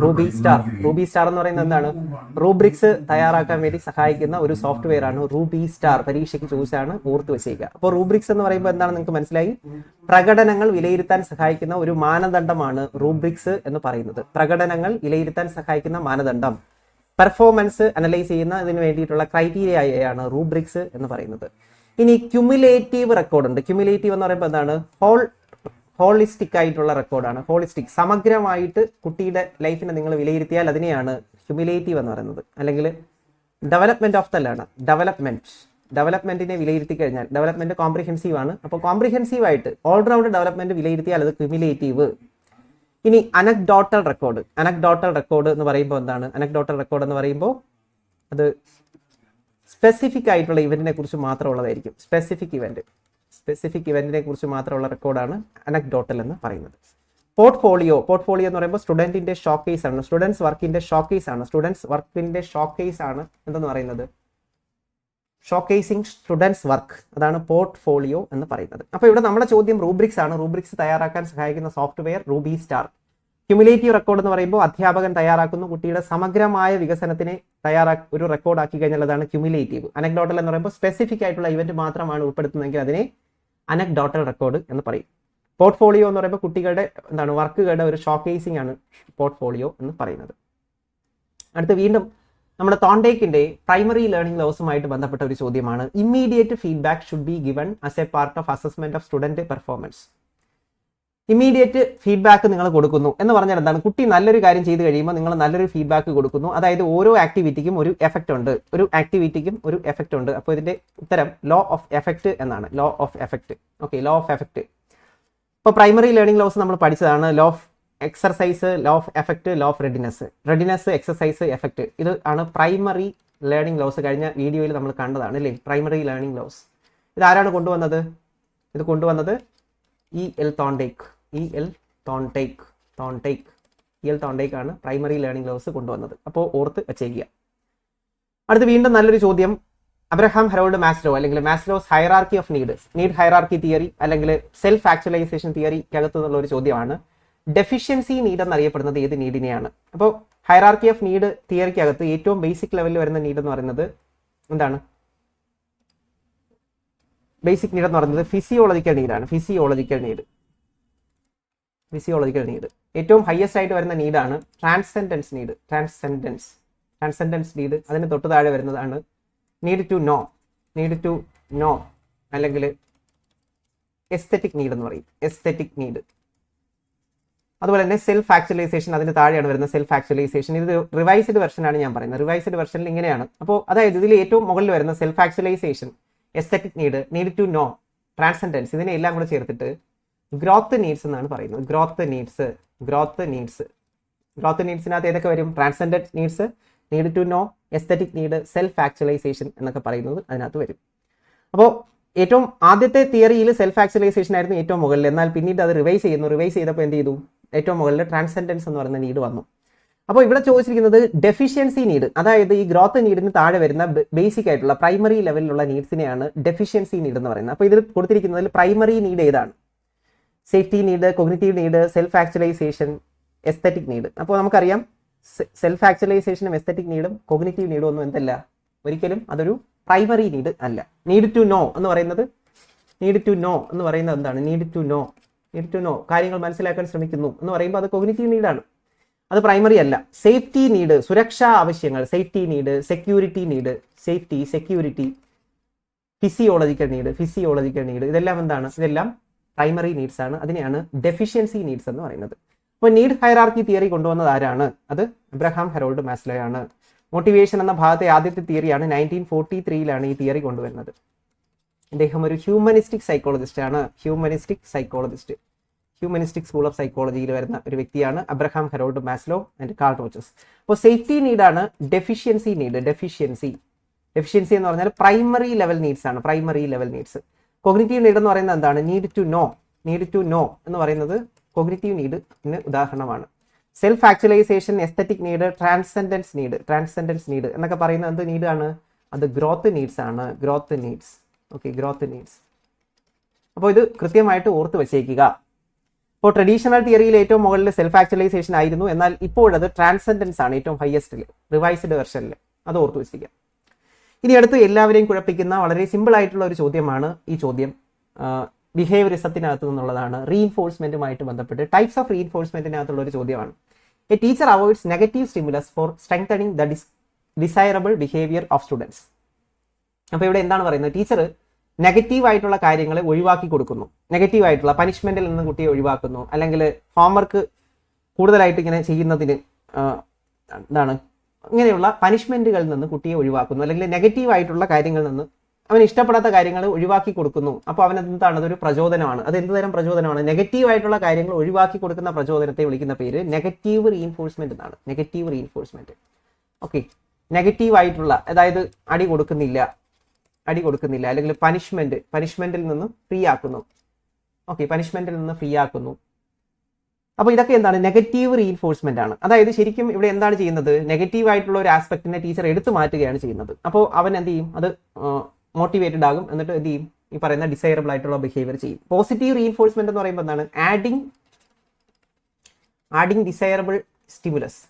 Ruby star എന്ന് പറയുന്നത് എന്താണ്? റൂബ്രിക്സ് തയ്യാറാക്കാൻ വേണ്ടി സഹായിക്കുന്ന ഒരു സോഫ്റ്റ്വെയർ ആണ് റൂബി സ്റ്റാർ. പരീക്ഷയ്ക്ക് ചോദിച്ചാണ്, ഓർത്ത് വെച്ചേക്കുക. അപ്പോൾ റൂബ്രിക്സ് എന്ന് പറയുമ്പോൾ എന്താണ് നിങ്ങൾക്ക് മനസ്സിലായി? പ്രകടനങ്ങൾ വിലയിരുത്താൻ സഹായിക്കുന്ന ഒരു മാനദണ്ഡമാണ് റൂബ്രിക്സ് എന്ന് പറയുന്നത്. പ്രകടനങ്ങൾ വിലയിരുത്താൻ സഹായിക്കുന്ന മാനദണ്ഡം, പെർഫോമൻസ് അനലൈസ് ചെയ്യുന്ന ഇതിന് വേണ്ടിയിട്ടുള്ള ക്രൈറ്റീരിയയാണ് റൂബ്രിക്സ് എന്ന് പറയുന്നത്. ഇനി ക്യുമുലേറ്റീവ് റെക്കോർഡ് ഉണ്ട്. ക്യുമുലേറ്റീവ് എന്ന് പറയുമ്പോൾ എന്താണ്? ഹോളിസ്റ്റിക് ആയിട്ടുള്ള റെക്കോർഡാണ്. ഹോളിസ്റ്റിക്, സമഗ്രമായിട്ട് കുട്ടിയുടെ ലൈഫിനെ നിങ്ങൾ വിലയിരുത്തിയാൽ അതിനെയാണ് ക്യുമുലേറ്റീവ് എന്ന് പറയുന്നത്. അല്ലെങ്കിൽ ഡെവലപ്മെന്റ് ഓഫ് ദ ലേണർ, ഡെവലപ്മെന്റിനെ വിലയിരുത്തി കഴിഞ്ഞാൽ, ഡെവലപ്മെന്റ് കോംപ്രിഹെൻസീവ് ആണ്. അപ്പോൾ കോംപ്രിഹെൻസീവ് ആയിട്ട് ഓൾറൗണ്ട് ഡെവലപ്മെന്റ് വിലയിരുത്തിയാൽ അത് ക്യുമുലേറ്റീവ്. ഇനി അനക്ഡോട്ടൽ റെക്കോർഡ് എന്ന് പറയുമ്പോൾ എന്താണ്? അനക്ഡോട്ടൽ റെക്കോർഡ് എന്ന് പറയുമ്പോൾ അത് സ്പെസിഫിക് ആയിട്ടുള്ള ഇവന്റിനെ കുറിച്ച് മാത്രമുള്ളതായിരിക്കും. സ്പെസിഫിക് ഇവന്റിനെ കുറിച്ച് മാത്രമുള്ള റെക്കോർഡാണ് അനക്ഡോട്ടൽ എന്ന് പറയുന്നത്. പോർട്ട്ഫോളിയോ എന്ന് പറയുമ്പോൾ സ്റ്റുഡന്റിന്റെ ഷോക്കേസ് ആണ്, സ്റ്റുഡൻസ് വർക്കിന്റെ ഷോക്കേസ് ആണ് എന്തെന്ന് പറയുന്നത്? ഷോക്കേസിംഗ് സ്റ്റുഡൻസ് വർക്ക്, അതാണ് പോർട്ട്ഫോളിയോ എന്ന് പറയുന്നത്. അപ്പോൾ ഇവിടെ നമ്മുടെ ചോദ്യം റൂബ്രിക്സ് ആണ്. റൂബ്രിക്സ് തയ്യാറാക്കാൻ സഹായിക്കുന്ന software Ruby star. Cumulative record എന്ന് പറയുമ്പോൾ അധ്യാപകൻ തയ്യാറാക്കുന്നു, കുട്ടിയുടെ സമഗ്രമായ വികസനത്തിനെ ഒരു റെക്കോർഡ് ആക്കി കഴിഞ്ഞാൽ അതാണ് ക്യുമുലേറ്റീവ്. അനക്ഡോട്ടൽ എന്ന് പറയുമ്പോൾ സ്പെസിഫിക് ആയിട്ടുള്ള ഇവന്റ് മാത്രമാണ് ഉൾപ്പെടുത്തുന്നതെങ്കിൽ അതിനെ അനക്ഡോട്ടൽ റെക്കോർഡ് എന്ന് പറയും. പോർട്ട്ഫോളിയോ എന്ന് പറയുമ്പോൾ കുട്ടികളുടെ വർക്കുകളുടെ ഒരു ഷോക്കേസിംഗ് ആണ് പോർട്ട്ഫോളിയോ എന്ന് പറയുന്നത്. അടുത്ത് വീണ്ടും നമ്മുടെ തോണ്ടേക്കിന്റെ പ്രൈമറി ലേണിംഗ് ലോസുമായിട്ട് ബന്ധപ്പെട്ട ഒരു ചോദ്യമാണ്. Immediate feedback should be given as A part of assessment of student performance. Immediate feedback നിങ്ങൾ കൊടുക്കുന്നു എന്ന് പറഞ്ഞാൽ എന്താണ്? കുട്ടി നല്ലൊരു കാര്യം ചെയ്ത് കഴിയുമ്പോൾ നിങ്ങൾ നല്ലൊരു ഫീഡ്ബാക്ക് കൊടുക്കുന്നു. അതായത് ഓരോ ആക്ടിവിറ്റിക്കും ഒരു എഫക്റ്റ് ഉണ്ട്. അപ്പോൾ ഇതിന്റെ ഉത്തരം ലോ ഓഫ് എഫക്റ്റ് എന്നാണ്. Law of effect. ഇപ്പോൾ പ്രൈമറി ലേണിംഗ് ലോസ് നമ്മൾ പഠിച്ചതാണ്. Law of exercise, law of effect, law of readiness, exercise, effect. ഇത് ആണ് പ്രൈമറി ലേണിംഗ് ലോസ്. കഴിഞ്ഞ വീഡിയോയിൽ നമ്മൾ കണ്ടതാണ് അല്ലേ? Primary learning laws. ഇത് ആരാണ് കൊണ്ടുവന്നത്? ഇത് കൊണ്ടുവന്നത് E.L. തോണ്ടേക്ക് ആണ് പ്രൈമറി ലേണിംഗ് ലോസ് കൊണ്ടുവന്നത്. അപ്പോൾ ഓർത്ത് വച്ചേക്കുക. അടുത്ത് വീണ്ടും നല്ലൊരു ചോദ്യം, അബ്രഹാം ഹെറോൾഡ് മാസ്ലോ അല്ലെങ്കിൽ Maslow's hierarchy of need hierarchy theory അല്ലെങ്കിൽ സെൽഫ് ആക്ച്വലൈസേഷൻ തിയറിക്കകത്തു നിന്നുള്ള ഒരു ചോദ്യമാണ്. ഡെഫിഷ്യൻസി നീഡ് എന്നറിയപ്പെടുന്നത് ഏത് നീഡിനെയാണ്? അപ്പോൾ ഹൈറാർക്കി ഓഫ് നീഡ് തിയറിക്കകത്ത് ഏറ്റവും ബേസിക് ലെവലിൽ വരുന്ന നീഡ് എന്ന് പറയുന്നത് എന്താണ്? ബേസിക് നീഡ് എന്ന് പറയുന്നത് ഫിസിയോളജിക്കൽ നീഡാണ്. Physiological need. ഏറ്റവും ഹയസ്റ്റ് ആയിട്ട് വരുന്ന നീഡാണ് ട്രാൻസെൻഡൻസ് നീഡ്. അതിന് തൊട്ട് താഴെ വരുന്നതാണ് നീഡ് ടു നോ അല്ലെങ്കിൽ എസ്തെറ്റിക് നീഡ് എന്ന് പറയും. Aesthetic need. അതുപോലെ തന്നെ സെൽഫ് ആക്ച്വലൈസേഷൻ അതിന് താഴെയാണ് വരുന്നത്. സെൽഫ് ആക്ച്വലൈസേഷൻ ഇത് റിവൈസ്ഡ് വെർഷനാണ് ഞാൻ പറയുന്നത്. റിവൈസ്ഡ് വെർഷനിൽ ഇങ്ങനെയാണ്. അപ്പോൾ അതായത് ഇതിൽ ഏറ്റവും മുകളിൽ വരുന്ന self actualisation, aesthetic need to know, transcendence, ഇതിനെ എല്ലാം കൂടെ ചേർത്തിട്ട് ഗ്രോത്ത് നീഡ്സ് എന്നാണ് പറയുന്നത്. ഗ്രോത്ത് നീഡ്സിനകത്ത് ഏതൊക്കെ വരും? Transcendent needs, need to know, aesthetic need, self actualization എന്നൊക്കെ പറയുന്നത് അതിനകത്ത് വരും. അപ്പോൾ ഏറ്റവും ആദ്യത്തെ തിയറിയിൽ സെൽഫ് ആക്ച്വലൈസേഷൻ ആയിരുന്നു ഏറ്റവും മുകളിൽ. എന്നാൽ പിന്നീട് അത് റിവൈസ് ചെയ്തപ്പോൾ എന്ത് ചെയ്തു? ഏറ്റവും മുകളിൽ ട്രാൻസെൻഡൻസ് എന്ന് പറയുന്ന നീഡ് വന്നു. അപ്പോൾ ഇവിടെ ചോദിച്ചിരിക്കുന്നത് ഡെഫിഷ്യൻസി നീഡ്, അതായത് ഈ ഗ്രോത്ത് നീഡിന് താഴെ വരുന്ന ബേസിക് ആയിട്ടുള്ള പ്രൈമറി ലെവലിലുള്ള നീഡ്സിനെയാണ് ഡെഫിഷ്യൻസി നീഡ് എന്ന് പറയുന്നത്. അപ്പോൾ ഇതിൽ കൊടുത്തിരിക്കുന്നതിൽ പ്രൈമറി നീഡ് ഏതാണ്? Safety need, cognitive need, self actualisation, aesthetic need. അപ്പോൾ നമുക്കറിയാം സെൽഫ് ആക്ച്വലൈസേഷനും എസ്തെറ്റിക് നീഡും കൊഗ്നിറ്റീവ് നീഡും ഒന്നും എന്തല്ല, ഒരിക്കലും അതൊരു പ്രൈമറി നീഡ് അല്ല. നീഡ് ടു നോ എന്ന് പറയുന്നത് എന്താണ്? നീഡ് ടു നോ കാര്യങ്ങൾ മനസ്സിലാക്കാൻ ശ്രമിക്കുന്നു എന്ന് പറയുമ്പോൾ അത് കൊഗ്നിറ്റീവ് നീഡാണ്, അത് പ്രൈമറി അല്ല. സേഫ്റ്റി നീഡ്, സുരക്ഷാ ആവശ്യങ്ങൾ, safety need, security need, physiological need, ഇതെല്ലാം എന്താണ്? ഇതെല്ലാം പ്രൈമറി നീഡ്സ് ആണ്. അതിനെയാണ് ഡെഫിഷ്യൻസി നീഡ്സ് എന്ന് പറയുന്നത്. അപ്പോൾ നീഡ് ഹൈറാർക്കി തിയറി കൊണ്ടുവന്നത് ആരാണ്? അത് അബ്രഹാം ഹെറോൾഡ് മാസ്ലോ ആണ്. മോട്ടിവേഷൻ എന്ന ഭാഗത്തെ ആദ്യത്തെ തിയറിയാണ്. 1943 ഈ തിയറി കൊണ്ടുവരുന്നത്. അദ്ദേഹം ഒരു ഹ്യൂമനിസ്റ്റിക് സൈക്കോളജിസ്റ്റ് ആണ്. ഹ്യൂമനിസ്റ്റിക് സ്കൂൾ ഓഫ് സൈക്കോളജിയിൽ വരുന്ന ഒരു വ്യക്തിയാണ് Abraham Herald Maslow and call Rogers. അപ്പോൾ സേഫ്റ്റി നീഡാണ് ഡെഫിഷ്യൻസി നീഡ്. ഡെഫിഷ്യൻസി എന്ന് പറഞ്ഞാൽ primary level needs. Cognitive need എന്ന് പറയുന്നത് എന്താണ്? നീഡ് ടു നോ എന്ന് പറയുന്നത് കൊഗ്നിറ്റീവ് നീഡിന് ഉദാഹരണമാണ്. Self actualisation, aesthetic need, transcendence need എന്നൊക്കെ പറയുന്നത് എന്ത് നീഡാണ്? അത് ഗ്രോത്ത് നീഡ്സ് ആണ്. Growth needs. അപ്പോൾ ഇത് കൃത്യമായിട്ട് ഓർത്ത് വെച്ചേക്കുക. ഇപ്പോൾ ട്രഡീഷണൽ തിയറിയിൽ ഏറ്റവും മുകളിൽ സെൽഫ് ആക്ച്വലൈസേഷൻ ആയിരുന്നു. എന്നാൽ ഇപ്പോഴത് ട്രാൻസെൻഡൻസ് ആണ് ഏറ്റവും ഹയസ്റ്റിൽ, റിവൈസ്ഡ് വെർഷനിൽ. അത് ഓർത്ത് വെച്ചിരിക്കുക. ഇനി അടുത്ത് എല്ലാവരെയും കുഴപ്പിക്കുന്ന വളരെ സിമ്പിൾ ആയിട്ടുള്ള ഒരു ചോദ്യമാണ് ഈ ചോദ്യം. ബിഹേവിയറിസത്തിനകത്ത് നിന്നുള്ളതാണ്. റീഇൻഫോഴ്സ്മെന്റുമായിട്ട് ബന്ധപ്പെട്ട് ടൈപ്സ് ഓഫ് റീഇൻഫോഴ്സ്മെന്റിനകത്തുള്ള ഒരു ചോദ്യമാണ്. A teacher avoids negative stimulus for strengthening the desirable behaviour of students. അപ്പോൾ ഇവിടെ എന്താണ് പറയുന്നത്? ടീച്ചർ നെഗറ്റീവ് ആയിട്ടുള്ള കാര്യങ്ങളെ ഒഴിവാക്കി കൊടുക്കുന്നു. നെഗറ്റീവ് ആയിട്ടുള്ള പനിഷ്മെന്റിൽ നിന്ന് കുട്ടിയെ ഒഴിവാക്കുന്നു, അല്ലെങ്കിൽ ഹോംവർക്ക് കൂടുതലായിട്ട് ഇങ്ങനെ ചെയ്യുന്നതിന് എന്താണ് ഇങ്ങനെയുള്ള പനിഷ്മെന്റുകളിൽ നിന്ന് കുട്ടിയെ ഒഴിവാക്കുന്നു, അല്ലെങ്കിൽ നെഗറ്റീവ് ആയിട്ടുള്ള കാര്യങ്ങളിൽ നിന്ന് അവന് ഇഷ്ടപ്പെടാത്ത കാര്യങ്ങൾ ഒഴിവാക്കി കൊടുക്കുന്നു. അപ്പോൾ അവൻ എന്താണ്? അതൊരു പ്രചോദനമാണ്. അത് എന്ത് തരം പ്രചോദനമാണ്? നെഗറ്റീവ് ആയിട്ടുള്ള കാര്യങ്ങൾ ഒഴിവാക്കി കൊടുക്കുന്ന പ്രചോദനത്തെ വിളിക്കുന്ന പേര് നെഗറ്റീവ് റീഇൻഫോഴ്സ്മെന്റ് എന്നാണ്. ഓക്കെ, നെഗറ്റീവ് ആയിട്ടുള്ള, അതായത് അടി കൊടുക്കുന്നില്ല അല്ലെങ്കിൽ പനിഷ്മെന്റിൽ നിന്ന് ഫ്രീ ആക്കുന്നു. അപ്പോൾ ഇതൊക്കെ എന്താണ്? നെഗറ്റീവ് റീഇൻഫോഴ്സ്മെന്റ് ആണ്. അതായത് ശരിക്കും ഇവിടെ എന്താണ് ചെയ്യുന്നത്? നെഗറ്റീവ് ആയിട്ടുള്ള ഒരു ആസ്പെക്റ്റിനെ ടീച്ചർ എടുത്തു മാറ്റുകയാണ് ചെയ്യുന്നത്. അപ്പോൾ അവൻ എന്ത് ചെയ്യും? അത് മോട്ടിവേറ്റഡ് ആകും. എന്നിട്ട് എന്ത് ചെയ്യും? ഈ പറയുന്ന ഡിസൈറബിൾ ആയിട്ടുള്ള ബിഹേവിയർ ചെയ്യും. പോസിറ്റീവ് റീഇൻഫോഴ്സ്മെന്റ് എന്ന് പറയുമ്പോൾ എന്താണ്? Adding desirable stimulus.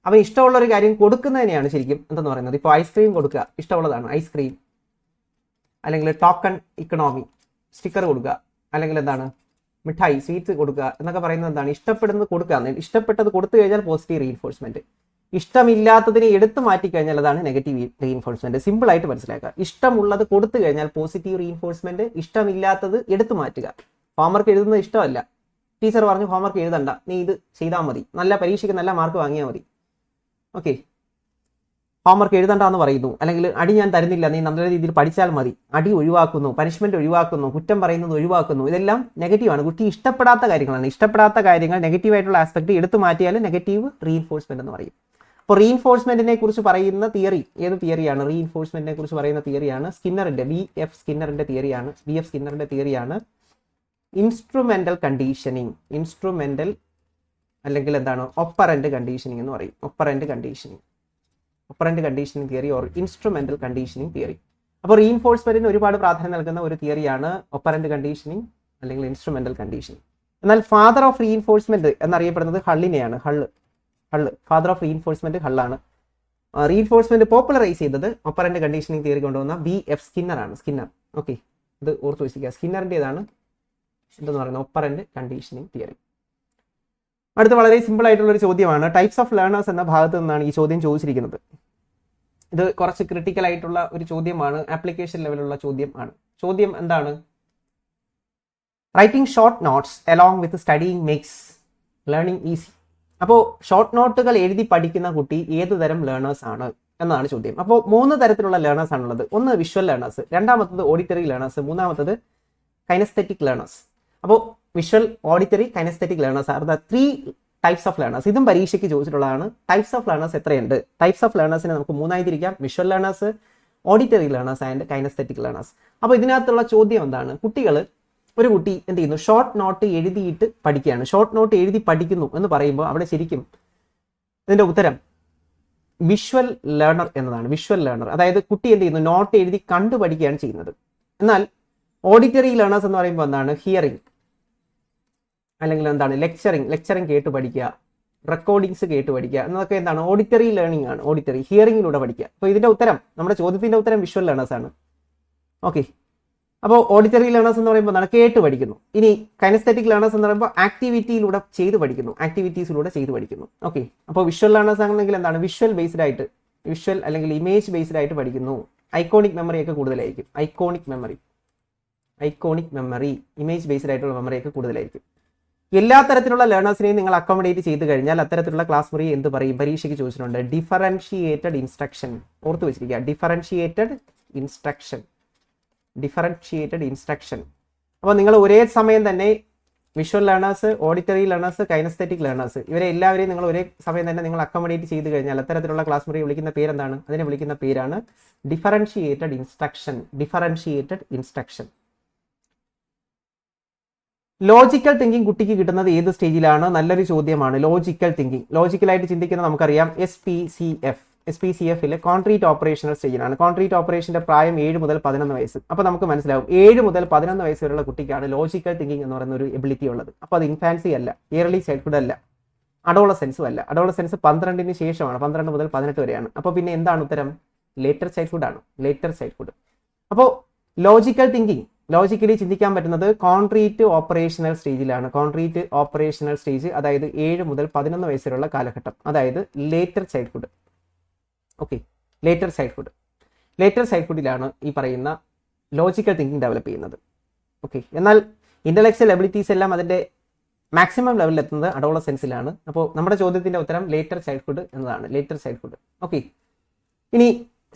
അവൻ ഇഷ്ടമുള്ള ഒരു കാര്യം കൊടുക്കുന്നതിനെയാണ് ശരിക്കും എന്തെന്ന് പറയുന്നത്. ഇപ്പോൾ ഐസ്ക്രീം കൊടുക്കുക, ഇഷ്ടമുള്ളതാണ് ഐസ്ക്രീം, അല്ലെങ്കിൽ ടോക്കൺ ഇക്കണോമി, സ്റ്റിക്കർ കൊടുക്കുക, അല്ലെങ്കിൽ എന്താണ് മിഠായി, സ്വീറ്റ്സ് കൊടുക്കുക എന്നൊക്കെ പറയുന്നത് എന്താണ്? ഇഷ്ടപ്പെടുന്നത് കൊടുക്കുക. ഇഷ്ടപ്പെട്ടത് കൊടുത്തു കഴിഞ്ഞാൽ പോസിറ്റീവ് റീഇൻഫോഴ്സ്മെന്റ്. ഇഷ്ടമില്ലാത്തതിനെ എടുത്തു മാറ്റിക്കഴിഞ്ഞാൽ അതാണ് നെഗറ്റീവ് റീഇൻഫോഴ്സ്മെന്റ്. സിമ്പിൾ ആയിട്ട് മനസ്സിലാക്കുക. ഇഷ്ടമുള്ളത് കൊടുത്തു കഴിഞ്ഞാൽ പോസിറ്റീവ് റീഇൻഫോഴ്സ്മെന്റ്, ഇഷ്ടമില്ലാത്തത് എടുത്തു മാറ്റുക. ഹോംവർക്ക് എഴുതുന്നത് ഇഷ്ടമല്ല, ടീച്ചർ പറഞ്ഞു ഹോംവർക്ക് എഴുതണ്ട, നീ ഇത് ചെയ്താൽ മതി, നല്ല പരീക്ഷയ്ക്ക് നല്ല മാർക്ക് വാങ്ങിയാൽ മതി. ഓക്കെ, ഹോംവർക്ക് എഴുതണ്ട എന്ന് പറയുന്നു, അല്ലെങ്കിൽ അടി ഞാൻ തരുന്നില്ല, നീ നല്ല രീതിയിൽ പഠിച്ചാൽ മതി, അടി ഒഴിവാക്കുന്നു, പനിഷ്മെന്റ് ഒഴിവാക്കുന്നു, കുറ്റം പറയുന്നത് ഒഴിവാക്കുന്നു. ഇതെല്ലാം നെഗറ്റീവാണ്. കുട്ടി ഇഷ്ടപ്പെടാത്ത കാര്യങ്ങളാണ്. ഇഷ്ടപ്പെടാത്ത കാര്യങ്ങൾ, നെഗറ്റീവ് ആയിട്ടുള്ള ആസ്പെക്ട് എടുത്തു മാറ്റിയാൽ നെഗറ്റീവ് റീഇൻഫോഴ്സ്മെന്റ് എന്ന് പറയും. അപ്പോൾ റീഇൻഫോഴ്സ്മെന്റിനെ കുറിച്ച് പറയുന്ന തിയറി ഏത് തിയറിയാണ്? റീഇൻഫോഴ്സ്മെന്റിനെ കുറിച്ച് പറയുന്ന തിയറിയാണ് സ്കിന്നറിന്റെ ബി എഫ് സ്കിന്നറിന്റെ തിയറിയാണ് ഇൻസ്ട്രുമെന്റൽ കണ്ടീഷനിങ്. അല്ലെങ്കിൽ എന്താണ്? ഒപ്പറന്റ് കണ്ടീഷനിങ് എന്ന് പറയും. Operant conditioning theory or instrumental conditioning theory. അപ്പോൾ റീഇൻഫോഴ്സ്മെന്റിന് ഒരുപാട് പ്രാധാന്യം നൽകുന്ന ഒരു തിയറിയാണ് ഒപ്പറന്റ് കണ്ടീഷനിങ് അല്ലെങ്കിൽ ഇൻസ്ട്രുമെന്റൽ കണ്ടീഷനിങ്. എന്നാൽ ഫാദർ ഓഫ് റീഇൻഫോഴ്സ്മെന്റ് എന്നറിയപ്പെടുന്നത് ഹള്ളിനെയാണ്. ഫാദർ ഓഫ് റീഇൻഫോഴ്സ്മെന്റ് ഹള്ളാണ്. റീഇൻഫോഴ്സ്മെന്റ് പോപ്പുലറൈസ് ചെയ്തത് ഒപ്പറന്റ് കണ്ടീഷനിങ് തിയറി കൊണ്ടുവന്ന BF സ്കിന്നർ ആണ്. ഓക്കെ, ഇത് ഓർത്ത് വെച്ചിരിക്കുക. സ്കിന്നറിൻ്റെതാണ് എന്തെന്ന് പറയുന്നത് ഒപ്പറന്റ് കണ്ടീഷനിങ് തിയറി. അടുത്ത വളരെ സിമ്പിൾ ആയിട്ടുള്ള ഒരു ചോദ്യമാണ്. ടൈപ്സ് ഓഫ് ലേണേഴ്സ് എന്ന ഭാഗത്ത് നിന്നാണ് ഈ ചോദ്യം ചോദിച്ചിരിക്കുന്നത്. ഇത് കുറച്ച് ക്രിട്ടിക്കൽ ആയിട്ടുള്ള ഒരു ചോദ്യമാണ്, ആപ്ലിക്കേഷൻ ലെവലുള്ള ചോദ്യം ആണ്. ചോദ്യം എന്താണ്? Writing short notes along with studying makes learning easy. അപ്പോൾ ഷോർട്ട് നോട്ടുകൾ എഴുതി പഠിക്കുന്ന കുട്ടി ഏത് തരം ലേണേഴ്സ് ആണ് എന്നാണ് ചോദ്യം. അപ്പോൾ 3 തരത്തിലുള്ള ലേണേഴ്സ് ആണുള്ളത്. ഒന്ന് വിഷ്വൽ ലേണേഴ്സ്, രണ്ടാമത്തത് ഓഡിറ്ററി ലേണേഴ്സ്, മൂന്നാമത്തത് കൈനസ്തെറ്റിക് ലേണേഴ്സ്. അപ്പോൾ visual, auditory, kinaesthetic learners are the 3 types of learners. ഇതും പരീക്ഷയ്ക്ക് ചോദിച്ചിട്ടുള്ളതാണ്. ടൈപ്സ് ഓഫ് ലേണേഴ്സ് എത്രയുണ്ട്? ടൈപ്സ് ഓഫ് ലേണേഴ്സിനെ നമുക്ക് 3 തിരിക്കാം: visual learners, auditory learners and kinaesthetic learners. അപ്പോൾ ഇതിനകത്തുള്ള ചോദ്യം എന്താണ്? ഒരു കുട്ടി എന്ത് ചെയ്യുന്നു? ഷോർട്ട് നോട്ട് എഴുതിയിട്ട് പഠിക്കുകയാണ്. ഷോർട്ട് നോട്ട് എഴുതി പഠിക്കുന്നു എന്ന് പറയുമ്പോൾ അവിടെ ശരിക്കും ഇതിന്റെ ഉത്തരം വിഷ്വൽ ലേണർ എന്നതാണ്. വിഷ്വൽ ലേണർ, അതായത് കുട്ടി എന്ത് ചെയ്യുന്നു? നോട്ട് എഴുതി കണ്ടു പഠിക്കുകയാണ് ചെയ്യുന്നത്. എന്നാൽ ഓഡിറ്ററി ലേണേഴ്സ് എന്ന് പറയുമ്പോൾ എന്താണ്? ഹിയറിംഗ് അല്ലെങ്കിൽ എന്താണ്? ലെക്ചറിങ് കേട്ട് പഠിക്കുക, റെക്കോർഡിങ്സ് കേട്ട് പഠിക്കുക എന്നതൊക്കെ എന്താണ്? ഓഡിറ്ററി ലേണിംഗ് ആണ്. ഓഡിറ്ററി ഹിയറിംഗിലൂടെ പഠിക്കുക. അപ്പോൾ ഇതിന്റെ ഉത്തരം, നമ്മുടെ ചോദ്യത്തിന്റെ ഉത്തരം വിഷ്വൽ ലേണേഴ്സ് ആണ്. ഓക്കെ, അപ്പോൾ ഓഡിറ്ററി ലേണേഴ്സ് എന്ന് പറയുമ്പോൾ എന്താണ്? കേട്ട് പഠിക്കുന്നു. ഇനി കൈനസ്തെറ്റിക് ലേണേഴ്സ് എന്ന് പറയുമ്പോൾ ആക്ടിവിറ്റിയിലൂടെ ചെയ്ത് പഠിക്കുന്നു, ആക്ടിവിറ്റീസിലൂടെ ചെയ്ത് പഠിക്കുന്നു. ഓക്കെ, അപ്പോൾ വിഷ്വൽ ലേണേഴ്സ് ആണെങ്കിൽ എന്താണ്? വിഷ്വൽ ബേസ്ഡ് ആയിട്ട്, വിഷ്വൽ അല്ലെങ്കിൽ ഇമേജ് ബേസ്ഡ് ആയിട്ട് പഠിക്കുന്നു. ഐക്കോണിക് മെമ്മറി ഒക്കെ കൂടുതലായിരിക്കും. ഐക്കോണിക് മെമ്മറി, ഇമേജ് ബേസ്ഡ് ആയിട്ടുള്ള മെമ്മറി ഒക്കെ കൂടുതലായിരിക്കും. എല്ലാ തരത്തിലുള്ള ലേണേഴ്സിനെയും നിങ്ങൾ അക്കോമഡേറ്റ് ചെയ്ത് കഴിഞ്ഞാൽ അത്തരത്തിലുള്ള ക്ലാസ് മുറി എന്ത് പറയും? പരീക്ഷയ്ക്ക് ചോദിച്ചിട്ടുണ്ട്. Differentiated instruction. ഓർത്ത് വെച്ചിരിക്കുക, ഡിഫറൻഷിയേറ്റഡ് ഇൻസ്ട്രക്ഷൻ. അപ്പോൾ നിങ്ങൾ ഒരേ സമയം തന്നെ visual learners, auditory learners, kinaesthetic learners, ഇവരെ എല്ലാവരെയും നിങ്ങൾ ഒരേ സമയം തന്നെ നിങ്ങൾ അക്കോമഡേറ്റ് ചെയ്ത് കഴിഞ്ഞാൽ അത്തരത്തിലുള്ള ക്ലാസ് മുറി വിളിക്കുന്ന പേരെന്താണ്? അതിനെ വിളിക്കുന്ന പേരാണ് ഡിഫറൻഷിയേറ്റഡ് ഇൻസ്ട്രക്ഷൻ. ലോജിക്കൽ തിങ്കിങ് കുട്ടിക്ക് കിട്ടുന്നത് ഏത് സ്റ്റേജിലാണ്? നല്ലൊരു ചോദ്യമാണ്. ലോജിക്കലായിട്ട് ചിന്തിക്കുന്നത് നമുക്കറിയാം. SPCF കോൺക്രീറ്റ് ഓപ്പറേഷണൽ സ്റ്റേജിലാണ്. കോൺക്രീറ്റ് ഓപ്പറേഷന്റെ പ്രായം 7 മുതൽ 11 വയസ്സ്. അപ്പോൾ നമുക്ക് മനസ്സിലാവും 7 മുതൽ 11 വയസ്സ് വരെയുള്ള കുട്ടിക്കാണ് ലോജിക്കൽ തിങ്കിങ് എന്ന് പറയുന്ന ഒരു എബിലിറ്റി ഉള്ളത്. അപ്പോൾ അത് ഇൻഫാൻസി അല്ല, ഇയർലി ചൈൽഡ്ഹുഡ് അല്ല, അഡോളസെൻസും അല്ല. അഡോളസെൻസ് 12 ശേഷമാണ്, 12 മുതൽ 18 വരെയാണ്. അപ്പോൾ പിന്നെ എന്താണ് ഉത്തരം? ലേറ്റർ ചൈൽഡ്ഹുഡ് ആണ്. അപ്പോൾ ലോജിക്കലി ചിന്തിക്കാൻ പറ്റുന്നത് കോൺക്രീറ്റ് ഓപ്പറേഷണൽ സ്റ്റേജിലാണ്. അതായത് 7 മുതൽ 11 വയസ്സ് വരെയുള്ള കാലഘട്ടം, അതായത് ലേറ്റർ ചൈൽഡ്ഹുഡ്. ഓക്കെ, ലേറ്റർ ചൈൽഡ്ഹുഡിലാണ് ഈ പറയുന്ന ലോജിക്കൽ തിങ്കിങ് ഡെവലപ്പ് ചെയ്യുന്നത്. ഓക്കെ, എന്നാൽ ഇന്റലക്ച്വൽ എബിലിറ്റീസ് എല്ലാം അതിന്റെ മാക്സിമം ലെവലിൽ എത്തുന്നത് അഡോളസെൻസിലാണ്. അപ്പോൾ നമ്മുടെ ചോദ്യത്തിന്റെ ഉത്തരം ലേറ്റർ ചൈൽഡ്ഹുഡ് എന്നതാണ്. ഓക്കെ, ഇനി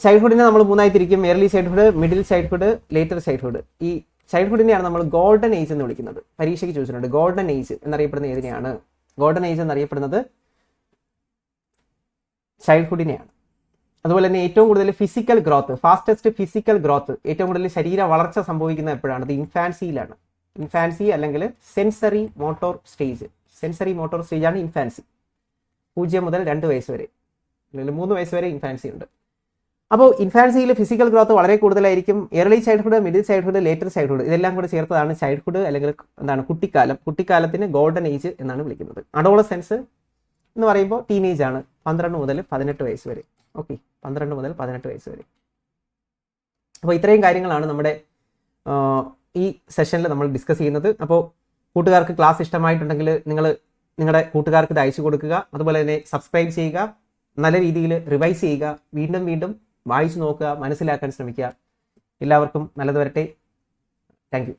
ചൈൽഡ്ഹുഡിനെ നമ്മൾ 3 തിരിക്കും: early childhood, middle childhood, later childhood. ഈ ചൈൽഡ്ഹുഡിനെയാണ് നമ്മൾ ഗോൾഡൻ ഏജ് എന്ന് വിളിക്കുന്നത്. പരീക്ഷയ്ക്ക് ചോദിച്ചിട്ടുണ്ട്. ഗോൾഡൻ ഏജ് എന്നറിയപ്പെടുന്ന ഏതിനെയാണ്? ഗോൾഡൻ ഏജ് എന്നറിയപ്പെടുന്നത് ചൈൽഡ്ഹുഡിനെയാണ്. അതുപോലെ തന്നെ ഏറ്റവും കൂടുതൽ physical growth, fastest physical growth, ഏറ്റവും കൂടുതൽ ശരീര വളർച്ച സംഭവിക്കുന്ന എപ്പോഴാണ്? അത് ഇൻഫാൻസിയിലാണ്. ഇൻഫാൻസി അല്ലെങ്കിൽ സെൻസറി മോട്ടോർ സ്റ്റേജ് ആണ് ഇൻഫാൻസി. 0 മുതൽ 2 വയസ്സ് വരെ അല്ലെങ്കിൽ 3 വയസ്സ് വരെ ഇൻഫാൻസി ഉണ്ട്. അപ്പോൾ ഇൻഫാൻസിയിൽ ഫിസിക്കൽ ഗ്രോത്ത് വളരെ കൂടുതലായിരിക്കും. Early childhood, middle childhood, later childhood, ഇതെല്ലാം കൂടെ ചേർത്തതാണ് ചൈൽഡ്ഹുഡ് അല്ലെങ്കിൽ എന്താണ്? കുട്ടിക്കാലത്തിന് ഗോൾഡൻ ഏജ് എന്നാണ് വിളിക്കുന്നത്. അഡോളസെൻസ് എന്ന് പറയുമ്പോൾ ടീനേജ് ആണ്, 12 മുതൽ 18 വയസ്സ് വരെ. ഓക്കെ, 12 മുതൽ 18 വയസ്സ് വരെ. അപ്പോൾ ഇത്രയും കാര്യങ്ങളാണ് നമ്മുടെ ഈ സെഷനിൽ നമ്മൾ ഡിസ്കസ് ചെയ്യുന്നത്. അപ്പോൾ കൂട്ടുകാർക്ക് ക്ലാസ് ഇഷ്ടമായിട്ടുണ്ടെങ്കിൽ നിങ്ങൾ നിങ്ങളുടെ കൂട്ടുകാർക്ക് ഇത് അയച്ചു കൊടുക്കുക. അതുപോലെ തന്നെ സബ്സ്ക്രൈബ് ചെയ്യുക, നല്ല രീതിയിൽ റിവൈസ് ചെയ്യുക, വീണ്ടും വായിച്ചു നോക്കുക, മനസ്സിലാക്കാൻ ശ്രമിക്കുക. എല്ലാവർക്കും നല്ലത് വരട്ടെ. Thank you.